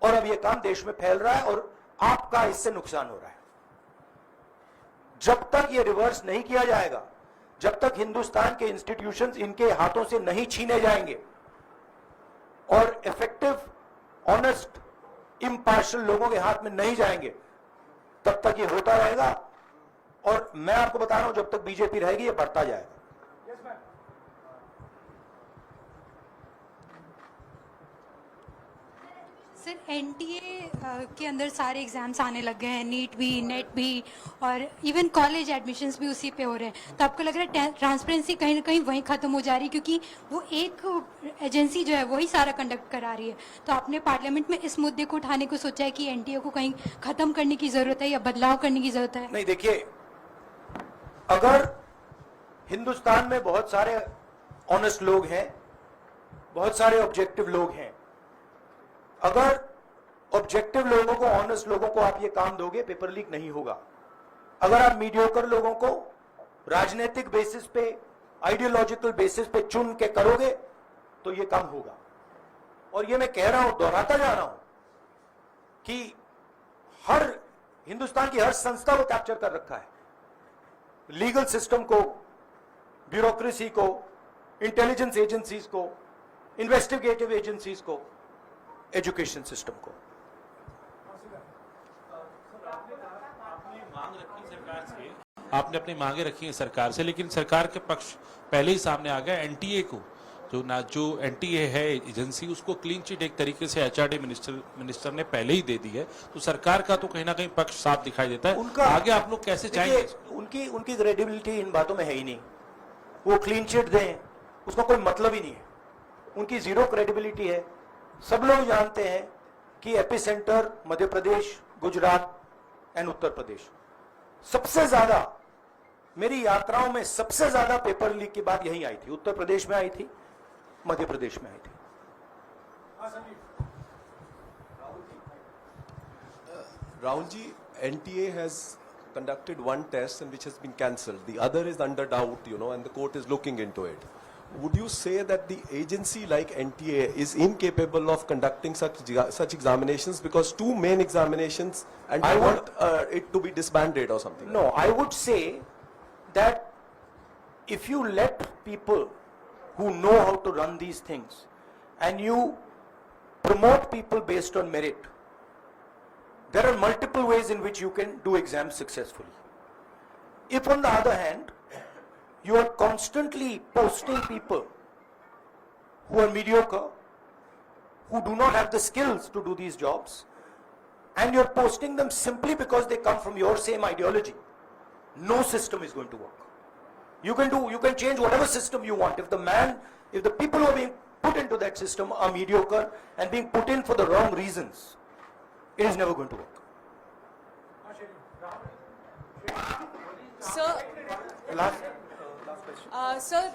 और अब यह काम देश में फैल रहा है और आपका इससे नुकसान हो रहा है। जब तक यह रिवर्स नहीं किया जाएगा, जब तक हिंदुस्तान के इंस्टीट्यूशंस इनके हाथों से नहीं छीने जाएंगे और इफेक्टिव, ऑनेस्ट, इम्पार्शियल लोगों के हाथ में नहीं जाएंगे, तब तक ये होता रहेगा। और मैं आपको बता रहा हूं, जब तक बीजेपी रहेगी ये बढ़ता जाएगा। सर, एनटीए के अंदर सारे एग्जाम्स आने लग गए हैं, नीट भी, नेट भी और इवन कॉलेज एडमिशन्स भी उसी पे हो रहे हैं। तो आपको लग रहा है ट्रांसपेरेंसी कहीं ना कहीं वहीं खत्म हो जा रही है, क्योंकि वो एक एजेंसी जो है वही सारा कंडक्ट करा रही है। तो आपने पार्लियामेंट में इस मुद्दे को उठाने को सोचा है कि एनटीए को कहीं खत्म करने की जरूरत है या बदलाव करने की जरूरत है? नहीं, देखिए, अगर हिंदुस्तान में बहुत सारे ऑनेस्ट लोग हैं, बहुत सारे ऑब्जेक्टिव लोग हैं, अगर ऑब्जेक्टिव लोगों को, ऑनेस्ट लोगों को आप ये काम दोगे, पेपर लीक नहीं होगा। अगर आप मीडियोकर लोगों को राजनीतिक बेसिस पे, आइडियोलॉजिकल बेसिस पे चुन के करोगे तो ये काम होगा। और ये मैं कह रहा हूं, दोहराता जा रहा हूं कि हर हिंदुस्तान की हर संस्था को कैप्चर कर रखा है, लीगल सिस्टम को, ब्यूरोक्रेसी को, इंटेलिजेंस एजेंसीज को, इन्वेस्टिगेटिव एजेंसीज को, एजुकेशन सिस्टम को। आपने अपनी मांगे रखी हैं सरकार से, लेकिन सरकार के पक्ष पहले ही सामने आ गया। एनटीए को जो एनटीए है एजेंसी, उसको क्लीन चिट एक तरीके से एचआरडी मिनिस्टर ने पहले ही दे दी है। तो सरकार का तो कहीं ना कहीं पक्ष साफ दिखाई देता है। उनका आगे आप लोग कैसे चाहेंगे? उनकी क्रेडिबिलिटी इन बातों में है ही नहीं। वो क्लीन चिट दें, उसका कोई मतलब ही नहीं है। उनकी जीरो क्रेडिबिलिटी है। सब लोग जानते हैं कि एपिसेंटर मध्य प्रदेश, गुजरात एंड उत्तर प्रदेश। सबसे ज्यादा मेरी यात्राओं में सबसे ज्यादा पेपर लीक की बात यही आई थी, उत्तर प्रदेश में आई थी, मध्य प्रदेश में आई थी। Rahul ji, NTA has conducted one test and which has been cancelled. The other is under doubt, and the court is looking into it. Would you say that the agency like NTA is incapable of conducting such examinations, because two main examinations, and I want it to be disbanded or something? No, I would say that if you let people who know how to run these things and you promote people based on merit, there are multiple ways in which you can do exams successfully. If on the other hand, you are constantly posting people who are mediocre, who do not have the skills to do these jobs, and you're posting them simply because they come from your same ideology, no system is going to work. You can change whatever system you want. If the people who are being put into that system are mediocre and being put in for the wrong reasons, it is never going to work. Sir,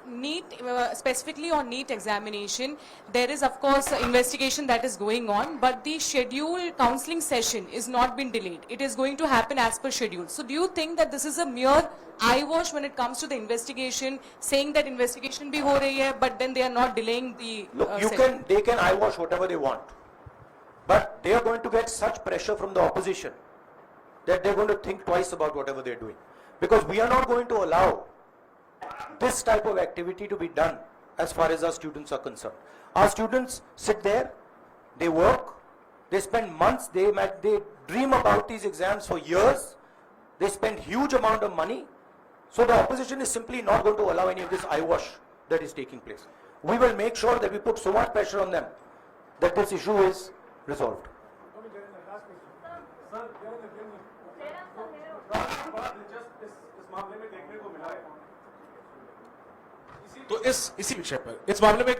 NEET, specifically on NEET examination, there is of course an investigation that is going on, but the scheduled counseling session is not been delayed. It is going to happen as per schedule. So do you think that this is a mere eyewash when it comes to the investigation, saying that investigation bhi ho rahi hai, but then they are not delaying the Look, they can eyewash whatever they want, but they are going to get such pressure from the opposition that they're going to think twice about whatever they're doing. Because we are not going to allow this type of activity to be done as far as our students are concerned. Our students sit there, they work, they spend months, they dream about these exams for years, they spend huge amount of money. So the opposition is simply not going to allow any of this eyewash that is taking place. We will make sure that we put so much pressure on them that this issue is resolved. तो इसी विषय पर इस मामले में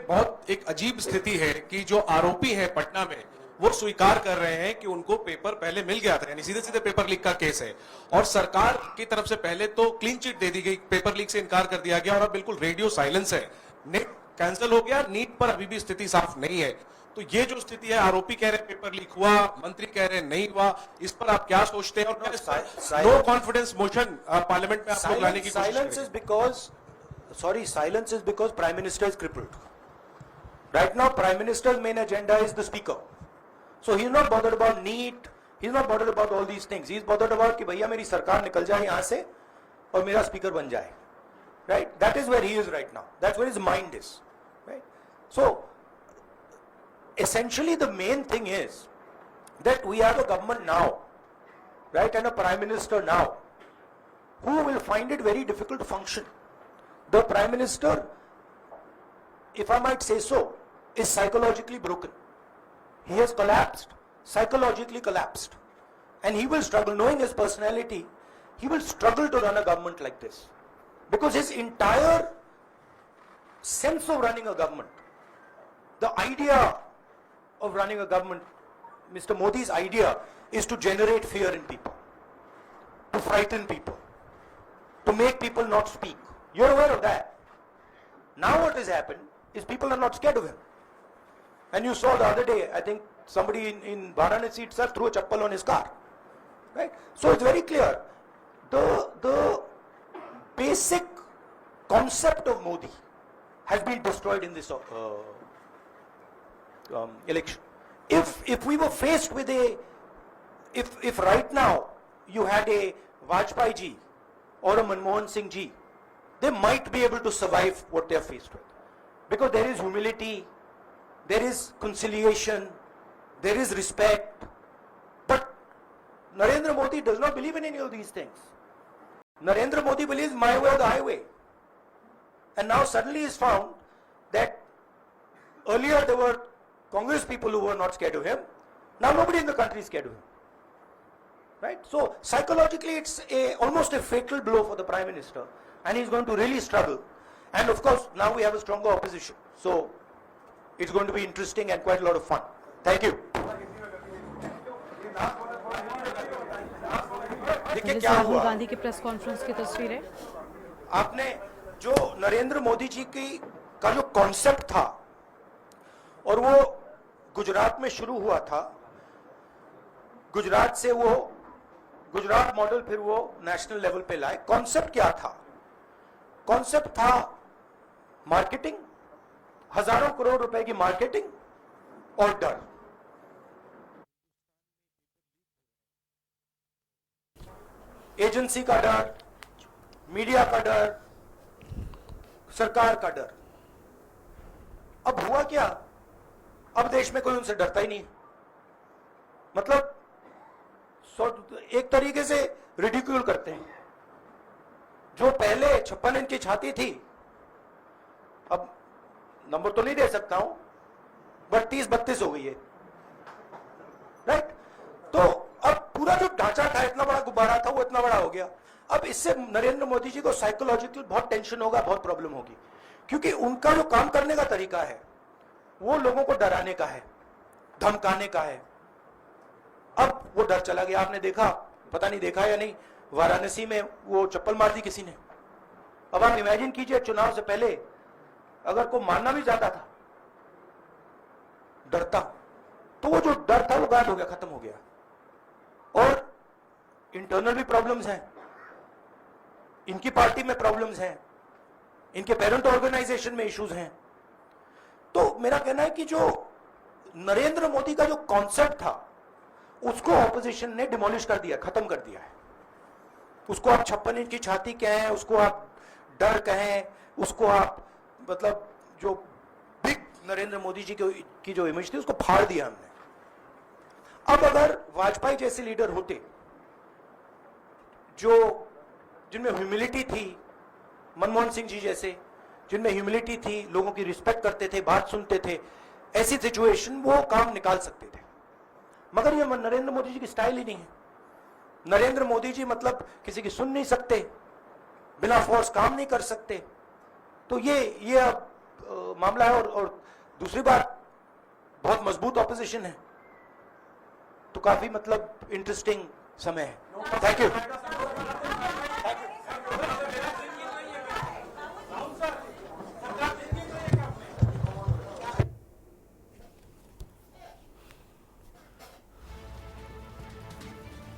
एक अजीब स्थिति है कि जो आरोपी है पटना में वो स्वीकार कर रहे हैं कि उनको पेपर पहले मिल गया था, यानी सीधे सीधे पेपर लीक का केस है और सरकार की तरफ से पहले तो क्लीन चिट दे दी गई, पेपर लीक से इनकार कर दिया गया और अब बिल्कुल रेडियो साइलेंस है। नेट कैंसिल हो गया, नीट पर अभी भी स्थिति साफ नहीं है। तो ये जो स्थिति है, आरोपी कह रहे हैं पेपर लीक हुआ, मंत्री कह रहे हैं नहीं हुआ, इस पर आप क्या सोचते हैं और क्या नो कॉन्फिडेंस मोशन पार्लियामेंट में आप लोग लाने की कोशिश करेंगे? Silence is because Prime Minister is crippled. Right now, Prime Minister's main agenda is the Speaker. So he's not bothered about NEET, he's not bothered about all these things. He's bothered about कि भैया मेरी सरकार निकल जाए यहाँ से और मेरा Speaker बन जाए. Right? That is where he is right now. That's where his mind is. Right? So, essentially the main thing is that we have a government now, right, and a Prime Minister now, who will find it very difficult to function. The Prime Minister, if I might say so, is psychologically broken. He has collapsed, psychologically collapsed. And he will struggle, knowing his personality, he will struggle to run a government like this. Because his entire sense of running a government, the idea of running a government, Mr. Modi's idea is to generate fear in people, to frighten people, to make people not speak. You're aware of that. Now what has happened is people are not scared of him. And you saw the other day, I think somebody in Varanasi itself threw a chappal on his car. Right? So it's very clear. The basic concept of Modi has been destroyed in this election. If we were faced with if right now you had a Vajpayee ji or a Manmohan Singh ji, they might be able to survive what they are faced with. Because there is humility, there is conciliation, there is respect. But Narendra Modi does not believe in any of these things. Narendra Modi believes my way or the highway. And now suddenly he's found that earlier there were Congress people who were not scared of him. Now nobody in the country is scared of him. Right? So psychologically it's almost a fatal blow for the Prime Minister. And he's going to really struggle. And of course, now we have a stronger opposition. So, it's going to be interesting and quite a lot of fun. Thank you. देखिए राहुल गांधी की press conference की तस्वीरें। आपने जो नरेंद्र मोदी जी का जो concept था और वो गुजरात में शुरू हुआ था, गुजरात से वो गुजरात मॉडल फिर वो नेशनल लेवल पे लाए। कॉन्सेप्ट क्या था? कॉन्सेप्ट था मार्केटिंग, हजारों करोड़ रुपए की मार्केटिंग और डर। एजेंसी का डर, मीडिया का डर, सरकार का डर। अब हुआ क्या? अब देश में कोई उनसे डरता ही नहीं। मतलब एक तरीके से रिडिक्यूल करते हैं। जो पहले 56 इंच की छाती थी, अब नंबर तो नहीं दे सकता हूं, बट 30-32 हो गई है। राइट? तो अब पूरा जो ढांचा था, इतना बड़ा गुब्बारा था, वो इतना बड़ा हो गया। अब इससे नरेंद्र मोदी जी को साइकोलॉजिकल बहुत टेंशन होगा, बहुत प्रॉब्लम होगी, क्योंकि उनका जो काम करने का तरीका है वो लोगों को डराने का है, धमकाने का है। अब वो डर चला गया। आपने देखा, पता नहीं देखा या नहीं, वाराणसी में वो चप्पल मार दी किसी ने। अब आप इमेजिन कीजिए, चुनाव से पहले अगर कोई मारना भी जाता था डरता, तो वो जो डर था वो गायब हो गया, खत्म हो गया। और इंटरनल भी प्रॉब्लम्स हैं, इनकी पार्टी में प्रॉब्लम्स हैं, इनके पेरेंट ऑर्गेनाइजेशन में इश्यूज हैं। तो मेरा कहना है कि जो नरेंद्र मोदी का जो कॉन्सेप्ट था उसको ऑपोजिशन ने डिमोलिश कर दिया, खत्म कर दिया है। उसको आप 56 इंच की छाती कहें, उसको आप डर कहें, उसको आप मतलब जो बिग नरेंद्र मोदी जी की जो इमेज थी उसको फाड़ दिया हमने। अब अगर वाजपेयी जैसे लीडर होते जो जिनमें ह्यूमिलिटी थी, मनमोहन सिंह जी जैसे जिनमें ह्यूमिलिटी थी, लोगों की रिस्पेक्ट करते थे, बात सुनते थे, ऐसी सिचुएशन वो काम निकाल सकते थे। मगर ये नरेंद्र मोदी जी की स्टाइल ही नहीं है। नरेंद्र मोदी जी मतलब किसी की सुन नहीं सकते, बिना फोर्स काम नहीं कर सकते। तो ये अब मामला है। और दूसरी बात, बहुत मजबूत ऑपोजिशन है, तो काफी मतलब इंटरेस्टिंग समय है। Thank you.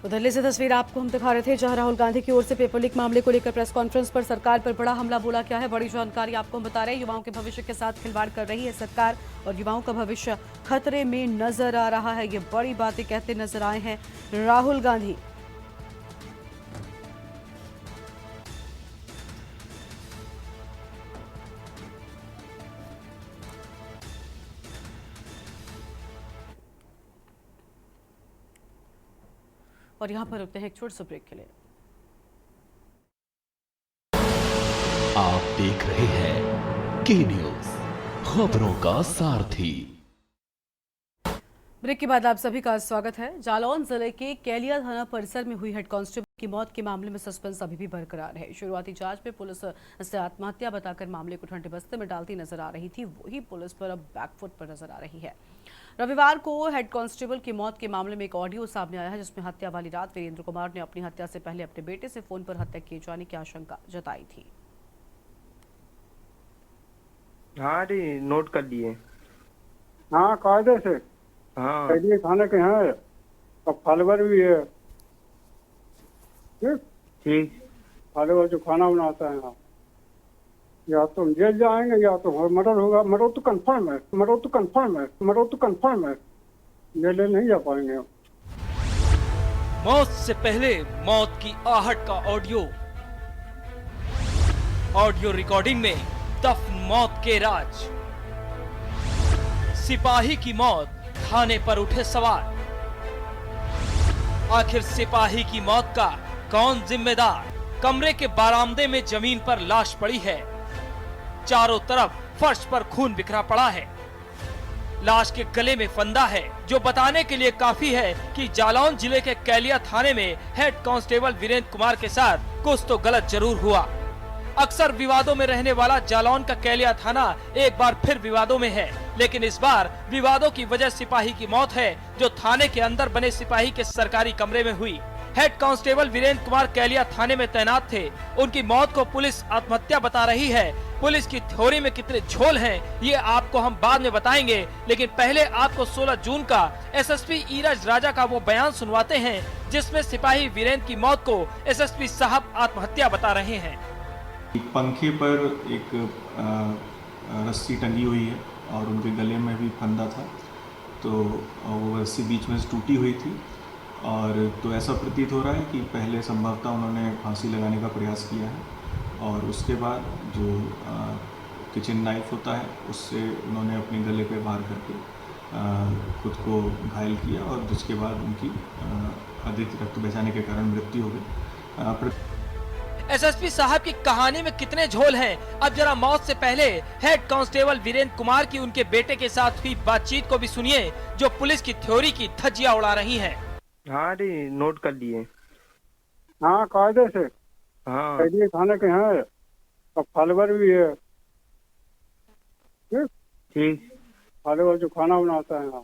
उधर से तस्वीर आपको हम दिखा रहे थे जहां राहुल गांधी की ओर से पेपर लीक मामले को लेकर प्रेस कॉन्फ्रेंस पर सरकार पर बड़ा हमला बोला क्या है, बड़ी जानकारी आपको हम बता रहे हैं। युवाओं के भविष्य के साथ खिलवाड़ कर रही है सरकार और युवाओं का भविष्य खतरे में नजर आ रहा है। ये बड़ी बातें कहते नजर आए हैं राहुल गांधी। और यहां पर रुकते हैं एक छोटे से ब्रेक के लिए। आप देख रहे हैं के न्यूज, खबरों का सारथी। ब्रेक के बाद आप सभी का स्वागत है। जालौन जिले के कैलिया थाना परिसर में हुई हेड कांस्टेबल की मौत के मामले में सस्पेंस अभी भी बरकरार है। शुरुआती जांच में पुलिस इसे आत्महत्या बताकर मामले को ठंडे बस्ते में डालती नजर आ रही थी, वही पुलिस पर अब बैकफुट पर नजर आ रही है। रविवार को हेड कांस्टेबल की मौत के मामले में एक ऑडियो सामने आया है जिसमें हत्या वाली रात वीरेंद्र कुमार ने अपनी हत्या से पहले अपने बेटे से फोन पर हत्या किए जाने की आशंका जताई थी। हाँ जी, नोट कर लिए। हाँ, कायदे से। हाँ, कैदी खाने के हैं और फॉलोवर भी है। ठीक। फॉलोवर जो खाना बनाता है, हाँ। या तो जेल जाएंगे या तो मर्डर होगा। मर्डर तो कंफर्म है, मर्डर तो कंफर्म है, मर्डर तो कंफर्म है। जेल नहीं जा पाएंगे। मौत से पहले मौत की आहट का ऑडियो रिकॉर्डिंग में दफन मौत के राज। सिपाही की मौत, थाने पर उठे सवाल। आखिर सिपाही की मौत का कौन जिम्मेदार? कमरे के बारामदे में जमीन पर लाश पड़ी है, चारों तरफ फर्श पर खून बिखरा पड़ा है। लाश के गले में फंदा है जो बताने के लिए काफी है कि जालौन जिले के कैलिया थाने में हेड कांस्टेबल वीरेंद्र कुमार के साथ कुछ तो गलत जरूर हुआ। अक्सर विवादों में रहने वाला जालौन का कैलिया थाना एक बार फिर विवादों में है, लेकिन इस बार विवादों की वजह सिपाही की मौत है जो थाने के अंदर बने सिपाही के सरकारी कमरे में हुई। हेड कांस्टेबल वीरेंद्र कुमार कैलिया थाने में तैनात थे। उनकी मौत को पुलिस आत्महत्या बता रही है। पुलिस की थ्योरी में कितने झोल हैं ये आपको हम बाद में बताएंगे, लेकिन पहले आपको 16 जून का एसएसपी ईरज राजा का वो बयान सुनवाते हैं जिसमें सिपाही वीरेंद्र की मौत को एसएसपी साहब आत्महत्या बता रहे हैं। पंखे पर एक रस्सी टंगी हुई है और उनके गले में भी फंदा था, तो वो रस्सी बीच में से टूटी हुई थी और तो ऐसा प्रतीत हो रहा है कि पहले संभवतः उन्होंने फांसी लगाने का प्रयास किया है और उसके बाद जो किचन नाइफ होता है उससे उन्होंने अपने गले पे वार करके खुद को घायल किया और जिसके बाद उनकी अधिक रक्त बहने के कारण मृत्यु हो गई। एसएसपी साहब की कहानी में कितने झोल हैं, अब जरा मौत से पहले हेड कांस्टेबल वीरेंद्र कुमार की उनके बेटे के साथ हुई बातचीत को भी सुनिए जो पुलिस की थ्योरी की धज्जियां उड़ा रही हैं। हाँ जी, नोट कर लिए। हाँ, कायदे से। हाँ कैदी खाने के हैं और फॉलोवर भी है। ठीक, ठीक फॉलोवर जो खाना बनाता है यहाँ,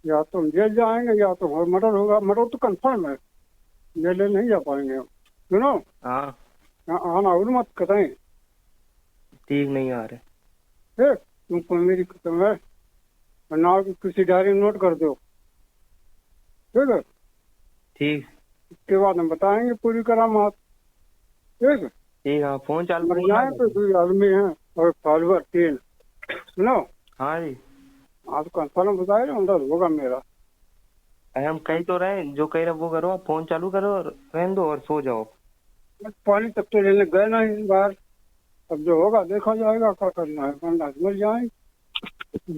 या तुम जेल जाएंगे या तो मर्डर होगा। मर्डर तो कंफर्म है, जेल नहीं जा पाएंगे हम। सुनो, हाँ यहाँ आना और मत करें। ठीक नहीं आ रहे। ठीक, तुमको मेरी कसम है, और ना किसी डायरी में नोट कर दो। ठीक है, ठीक इसके बाद हम बताएंगे पूरी करामात। ठीक है, ठीक। हाँ फोन चालू मर जाए तो 2 आदमी हैं और फॉलोवर 3। सुनो, हाँ जी, आप कंफर्म बताए ना, अंदर होगा मेरा। अरे हम कह तो रहे हैं, जो कह रहे वो करो, आप फोन चालू करो और रहने दो और सो जाओ। पानी तक तो लेने गए ना इस बार, अब जो होगा देखा जाएगा क्या करना है। वरना मिल जाएंगे,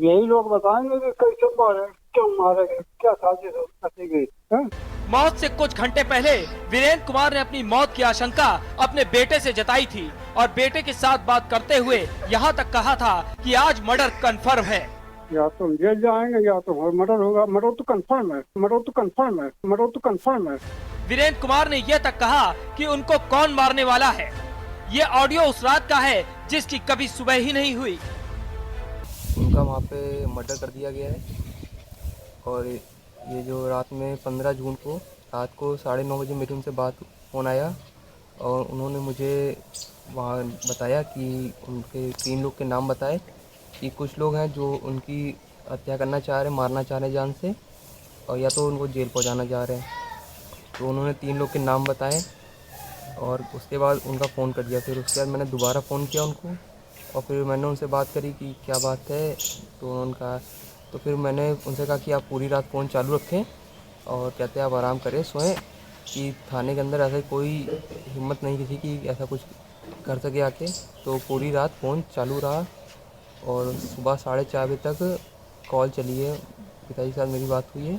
यही लोग बताएंगे कि कैसे मारे, क्यों मारे गए, क्या साजिश रची गई है। मौत से कुछ घंटे पहले वीरेंद्र कुमार ने अपनी मौत की आशंका अपने बेटे से जताई थी और बेटे के साथ बात करते हुए यहाँ तक कहा था कि आज मर्डर कंफर्म है। या तुम जेल जाएंगे या तो मर्डर होगा। मर्डर तो कंफर्म है, मर्डर तो कंफर्म है, मर्डर तो कंफर्म है। वीरेंद्र कुमार ने यह तक कहा कि उनको कौन मारने वाला है। ये ऑडियो उस रात का है जिसकी कभी सुबह ही नहीं हुई। उनका वहाँ पे मर्डर कर दिया गया है और ये जो रात में 15 जून को रात को 9:30 बजे मेरी उनसे फ़ोन आया और उन्होंने मुझे वहाँ बताया कि उनके 3 लोग के नाम बताए कि कुछ लोग हैं जो उनकी हत्या करना चाह रहे हैं, मारना चाह रहे हैं जान से, और या तो उनको जेल पहुँचाना चाह रहे हैं। तो उन्होंने 3 लोग के नाम बताए और उसके बाद उनका फ़ोन कर दिया। फिर उसके बाद मैंने दोबारा फ़ोन किया उनको और फिर मैंने उनसे बात करी कि क्या बात है। तो उन्होंने कहा, तो फिर मैंने उनसे कहा कि आप पूरी रात फ़ोन चालू रखें और कहते हैं आप आराम करें, सोएं, कि थाने के अंदर ऐसा कोई हिम्मत नहीं किसी की ऐसा कुछ कर सके आके। तो पूरी रात फ़ोन चालू रहा और सुबह 4:30 बजे तक कॉल चली है, पिताजी के साथ मेरी बात हुई है।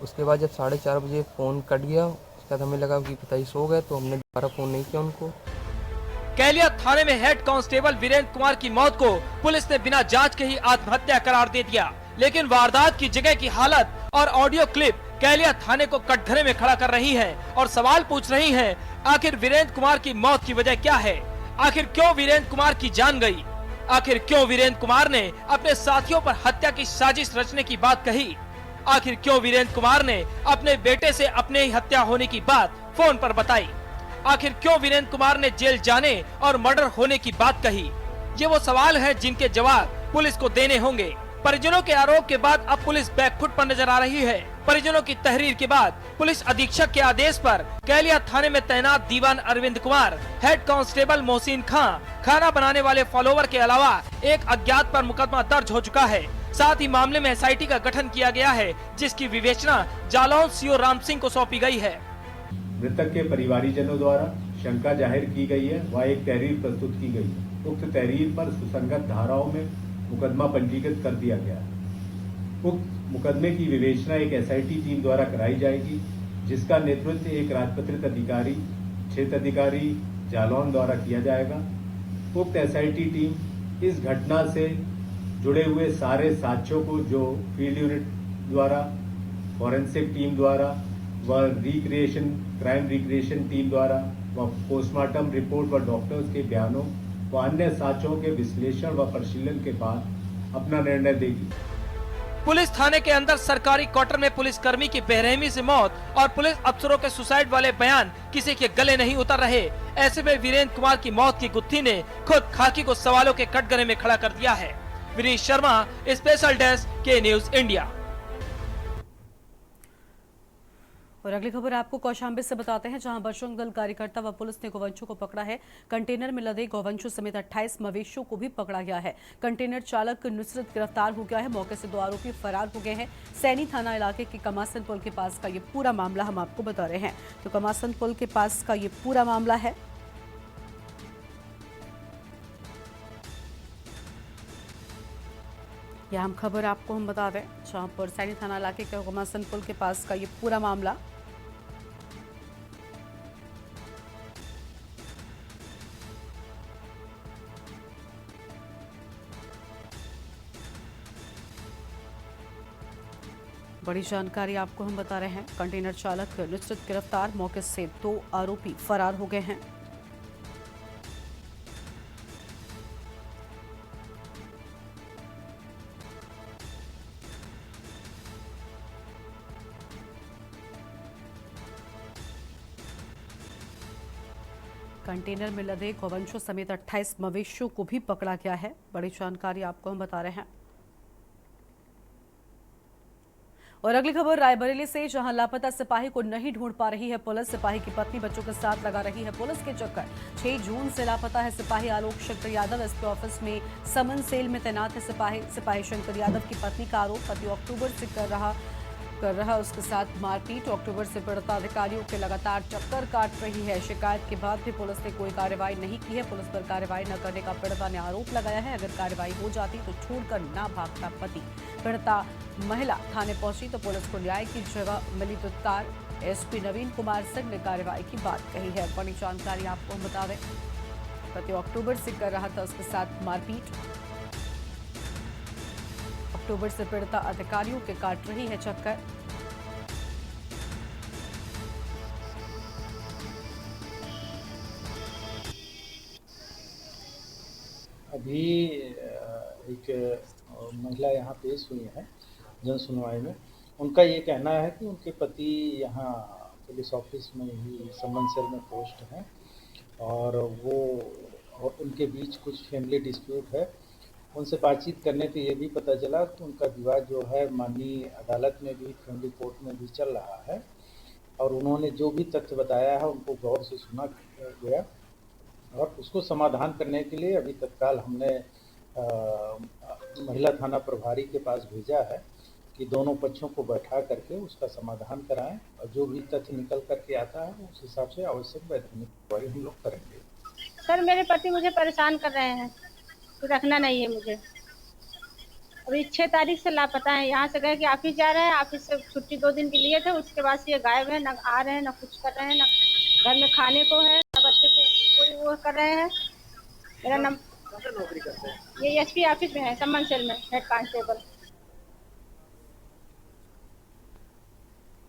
उसके बाद जब 4:30 बजे फ़ोन कट गया, उसके बाद हमें लगा कि पिताजी सो गए, तो हमने दोबारा फ़ोन नहीं किया उनको। कैलिया थाने में हेड कांस्टेबल वीरेंद्र कुमार की मौत को पुलिस ने बिना जांच के ही आत्महत्या करार दे दिया, लेकिन वारदात की जगह की हालत और ऑडियो क्लिप कैलिया थाने को कटघरे में खड़ा कर रही है और सवाल पूछ रही है, आखिर वीरेंद्र कुमार की मौत की वजह क्या है? आखिर क्यों वीरेंद्र कुमार की जान गई? आखिर क्यों वीरेंद्र कुमार ने अपने साथियों पर हत्या की साजिश रचने की बात कही? आखिर क्यों वीरेंद्र कुमार ने अपने बेटे से अपने ही हत्या होने की बात फोन पर बताई? आखिर क्यों वीरेंद्र कुमार ने जेल जाने और मर्डर होने की बात कही? ये वो सवाल हैं जिनके जवाब पुलिस को देने होंगे। परिजनों के आरोप के बाद अब पुलिस बैकफुट पर नजर आ रही है। परिजनों की तहरीर के बाद पुलिस अधीक्षक के आदेश पर कैलिया थाने में तैनात दीवान अरविंद कुमार, हेड कांस्टेबल मोहसिन खां, खाना बनाने वाले फॉलोवर के अलावा एक अज्ञात पर मुकदमा दर्ज हो चुका है। साथ ही मामले में SIT का गठन किया गया है, जिसकी विवेचना जालौन CO राम सिंह को सौंपी गई है। मृतक के परिवारीजनों द्वारा शंका जाहिर की गई है व एक तहरीर प्रस्तुत की गई है। उक्त तहरीर पर सुसंगत धाराओं में मुकदमा पंजीकृत कर दिया गया है। उक्त मुकदमे की विवेचना एक SIT टीम द्वारा कराई जाएगी, जिसका नेतृत्व एक राजपत्रित अधिकारी, क्षेत्र अधिकारी जालौन द्वारा किया जाएगा। उक्त SIT टीम इस घटना से जुड़े हुए सारे साक्ष्यों को जो फील्ड यूनिट द्वारा, फॉरेंसिक टीम द्वारा व क्राइम रिक्रिएशन टीम द्वारा व पोस्टमार्टम रिपोर्ट व डॉक्टर्स के बयानों व अन्य साक्ष्यों के विश्लेषण व परिशीलन के बाद अपना निर्णय देगी। पुलिस थाने के अंदर सरकारी क्वार्टर में पुलिसकर्मी की बेरहमी से मौत और पुलिस अफसरों के सुसाइड वाले बयान किसी के गले नहीं उतर रहे। ऐसे में वीरेंद्र कुमार की मौत की गुत्थी ने खुद खाकी को सवालों के कटघरे में खड़ा कर दिया है। विनीश शर्मा, स्पेशल डेस्क, के न्यूज इंडिया। और अगली खबर आपको कौशाम्बी से बताते हैं, जहां बजरंग दल कार्यकर्ता व पुलिस ने गौवंशों को पकड़ा है। कंटेनर में लदे गौवंशों समेत 28 मवेशियों को भी पकड़ा गया है। कंटेनर चालक नुसरत गिरफ्तार हो गया है। मौके से 2 आरोपी फरार हो गए हैं। सैनी थाना इलाके के कमासन पुल के पास का ये पूरा मामला हम आपको बता रहे हैं। तो कमासन पुल के पास का ये पूरा मामला है। यह हम खबर आपको हम बता दें, जहां पर सैनी थाना इलाके के कमासन पुल के पास का ये पूरा मामला। बड़ी जानकारी आपको हम बता रहे हैं। कंटेनर चालक नुसरत गिरफ्तार, मौके से 2 आरोपी फरार हो गए हैं। कंटेनर में लदे गौवंशों समेत 28 मवेशियों को भी पकड़ा गया है। बड़ी जानकारी आपको हम बता रहे हैं। और अगली खबर रायबरेली से, जहां लापता सिपाही को नहीं ढूंढ पा रही है पुलिस। सिपाही की पत्नी बच्चों के साथ लगा रही है पुलिस के चक्कर। 6 जून से लापता है सिपाही आलोक शंकर यादव। एसपी ऑफिस में समन सेल में तैनात है सिपाही शंकर यादव की पत्नी का आरोप, पति अक्टूबर से कर रहा उसके साथ मारपीट। अक्टूबर से पीड़िता अधिकारियों के लगातार चक्कर काट रही है। शिकायत के बाद भी पुलिस ने कोई कार्रवाई नहीं की है। पुलिस पर कार्रवाई न करने का पीड़िता ने आरोप लगाया है। अगर कार्रवाई हो जाती तो छोड़कर ना भागता पति। पीड़िता महिला थाने पहुंची तो पुलिस को न्याय की जगह मिली तत्काल। एसपी नवीन कुमार सिंह ने कार्रवाई की बात कही है। बड़ी जानकारी आपको हम बता दें, पति अक्टूबर से कर रहा था उसके साथ मारपीट। अक्टूबर से पीड़िता अधिकारियों के काट रही है चक्कर। अभी एक महिला यहाँ पेश हुई है जन सुनवाई में। उनका ये कहना है कि उनके पति यहाँ पुलिस ऑफिस में ही समन सेल में पोस्ट हैं और उनके बीच कुछ फैमिली डिस्प्यूट है। उनसे बातचीत करने पे ये भी पता चला कि उनका विवाद जो है माननीय अदालत में भी, फैमिली कोर्ट में भी चल रहा है और उन्होंने जो भी तथ्य बताया है उनको गौर से सुना गया और उसको समाधान करने के लिए अभी तत्काल हमने महिला थाना प्रभारी के पास भेजा है कि दोनों पक्षों को बैठा करके उसका समाधान कराएं और जो भी तथ्य निकल करके आता है उस हिसाब से आवश्यक वैधानिक कार्रवाई हम लोग करेंगे। सर, मेरे पति मुझे परेशान कर रहे हैं, तो रखना नहीं है मुझे। अभी 6 तारीख से लापता है। यहाँ से गए कि ऑफिस जा रहे हैं, ऑफिस से छुट्टी 2 दिन के लिए थे, उसके बाद से ये गायब है, ना आ रहे हैं, ना कुछ कर रहे हैं, ना घर में खाने को है, ना बच्चे को कोई वो कर रहे हैं। मेरा नाम नौकरी करते हैं, ये एसपी ऑफिस में है, समन सेल में हेड कांस्टेबल।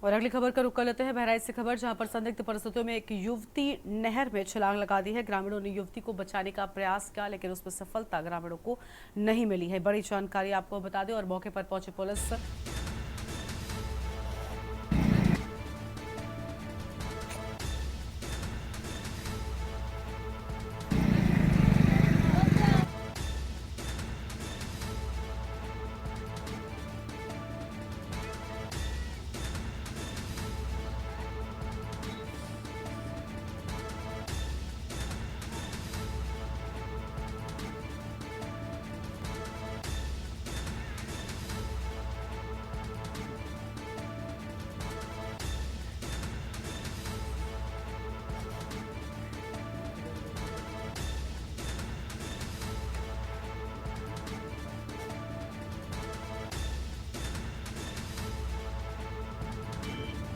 और अगली खबर का रुख कर लेते हैं बहराइच से खबर, जहां पर संदिग्ध परिस्थितियों में एक युवती नहर में छलांग लगा दी है। ग्रामीणों ने युवती को बचाने का प्रयास किया लेकिन उसमें सफलता ग्रामीणों को नहीं मिली है। बड़ी जानकारी आपको बता दें और मौके पर पहुंची पुलिस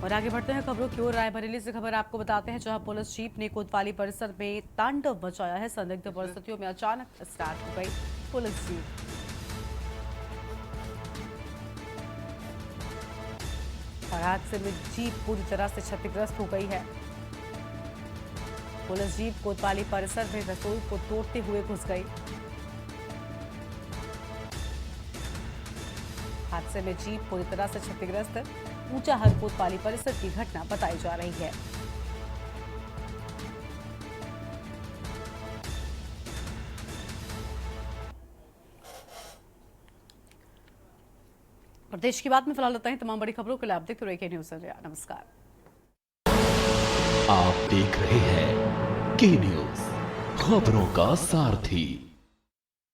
और आगे बढ़ते हैं खबरों की ओर। रायबरेली से खबर आपको बताते हैं, जहां पुलिस जीप ने कोतवाली परिसर में तांडव मचाया है। संदिग्ध परिस्थितियों में अचानक स्टार्ट हो गई पुलिस जीप। और हादसे में जीप पूरी तरह से क्षतिग्रस्त हो गई है। पुलिस जीप कोतवाली परिसर में रसोई को तोड़ते हुए घुस गई। हादसे में जीप पूरी तरह से क्षतिग्रस्त, ऊंचा हर कोतवाली परिसर की घटना बताई जा रही है। प्रदेश की बात में फिलहाल होता है। तमाम बड़ी खबरों के लिए आप देखते रहिए के न्यूज़ इंडिया। नमस्कार। आप देख रहे हैं के न्यूज़, खबरों का सारथी।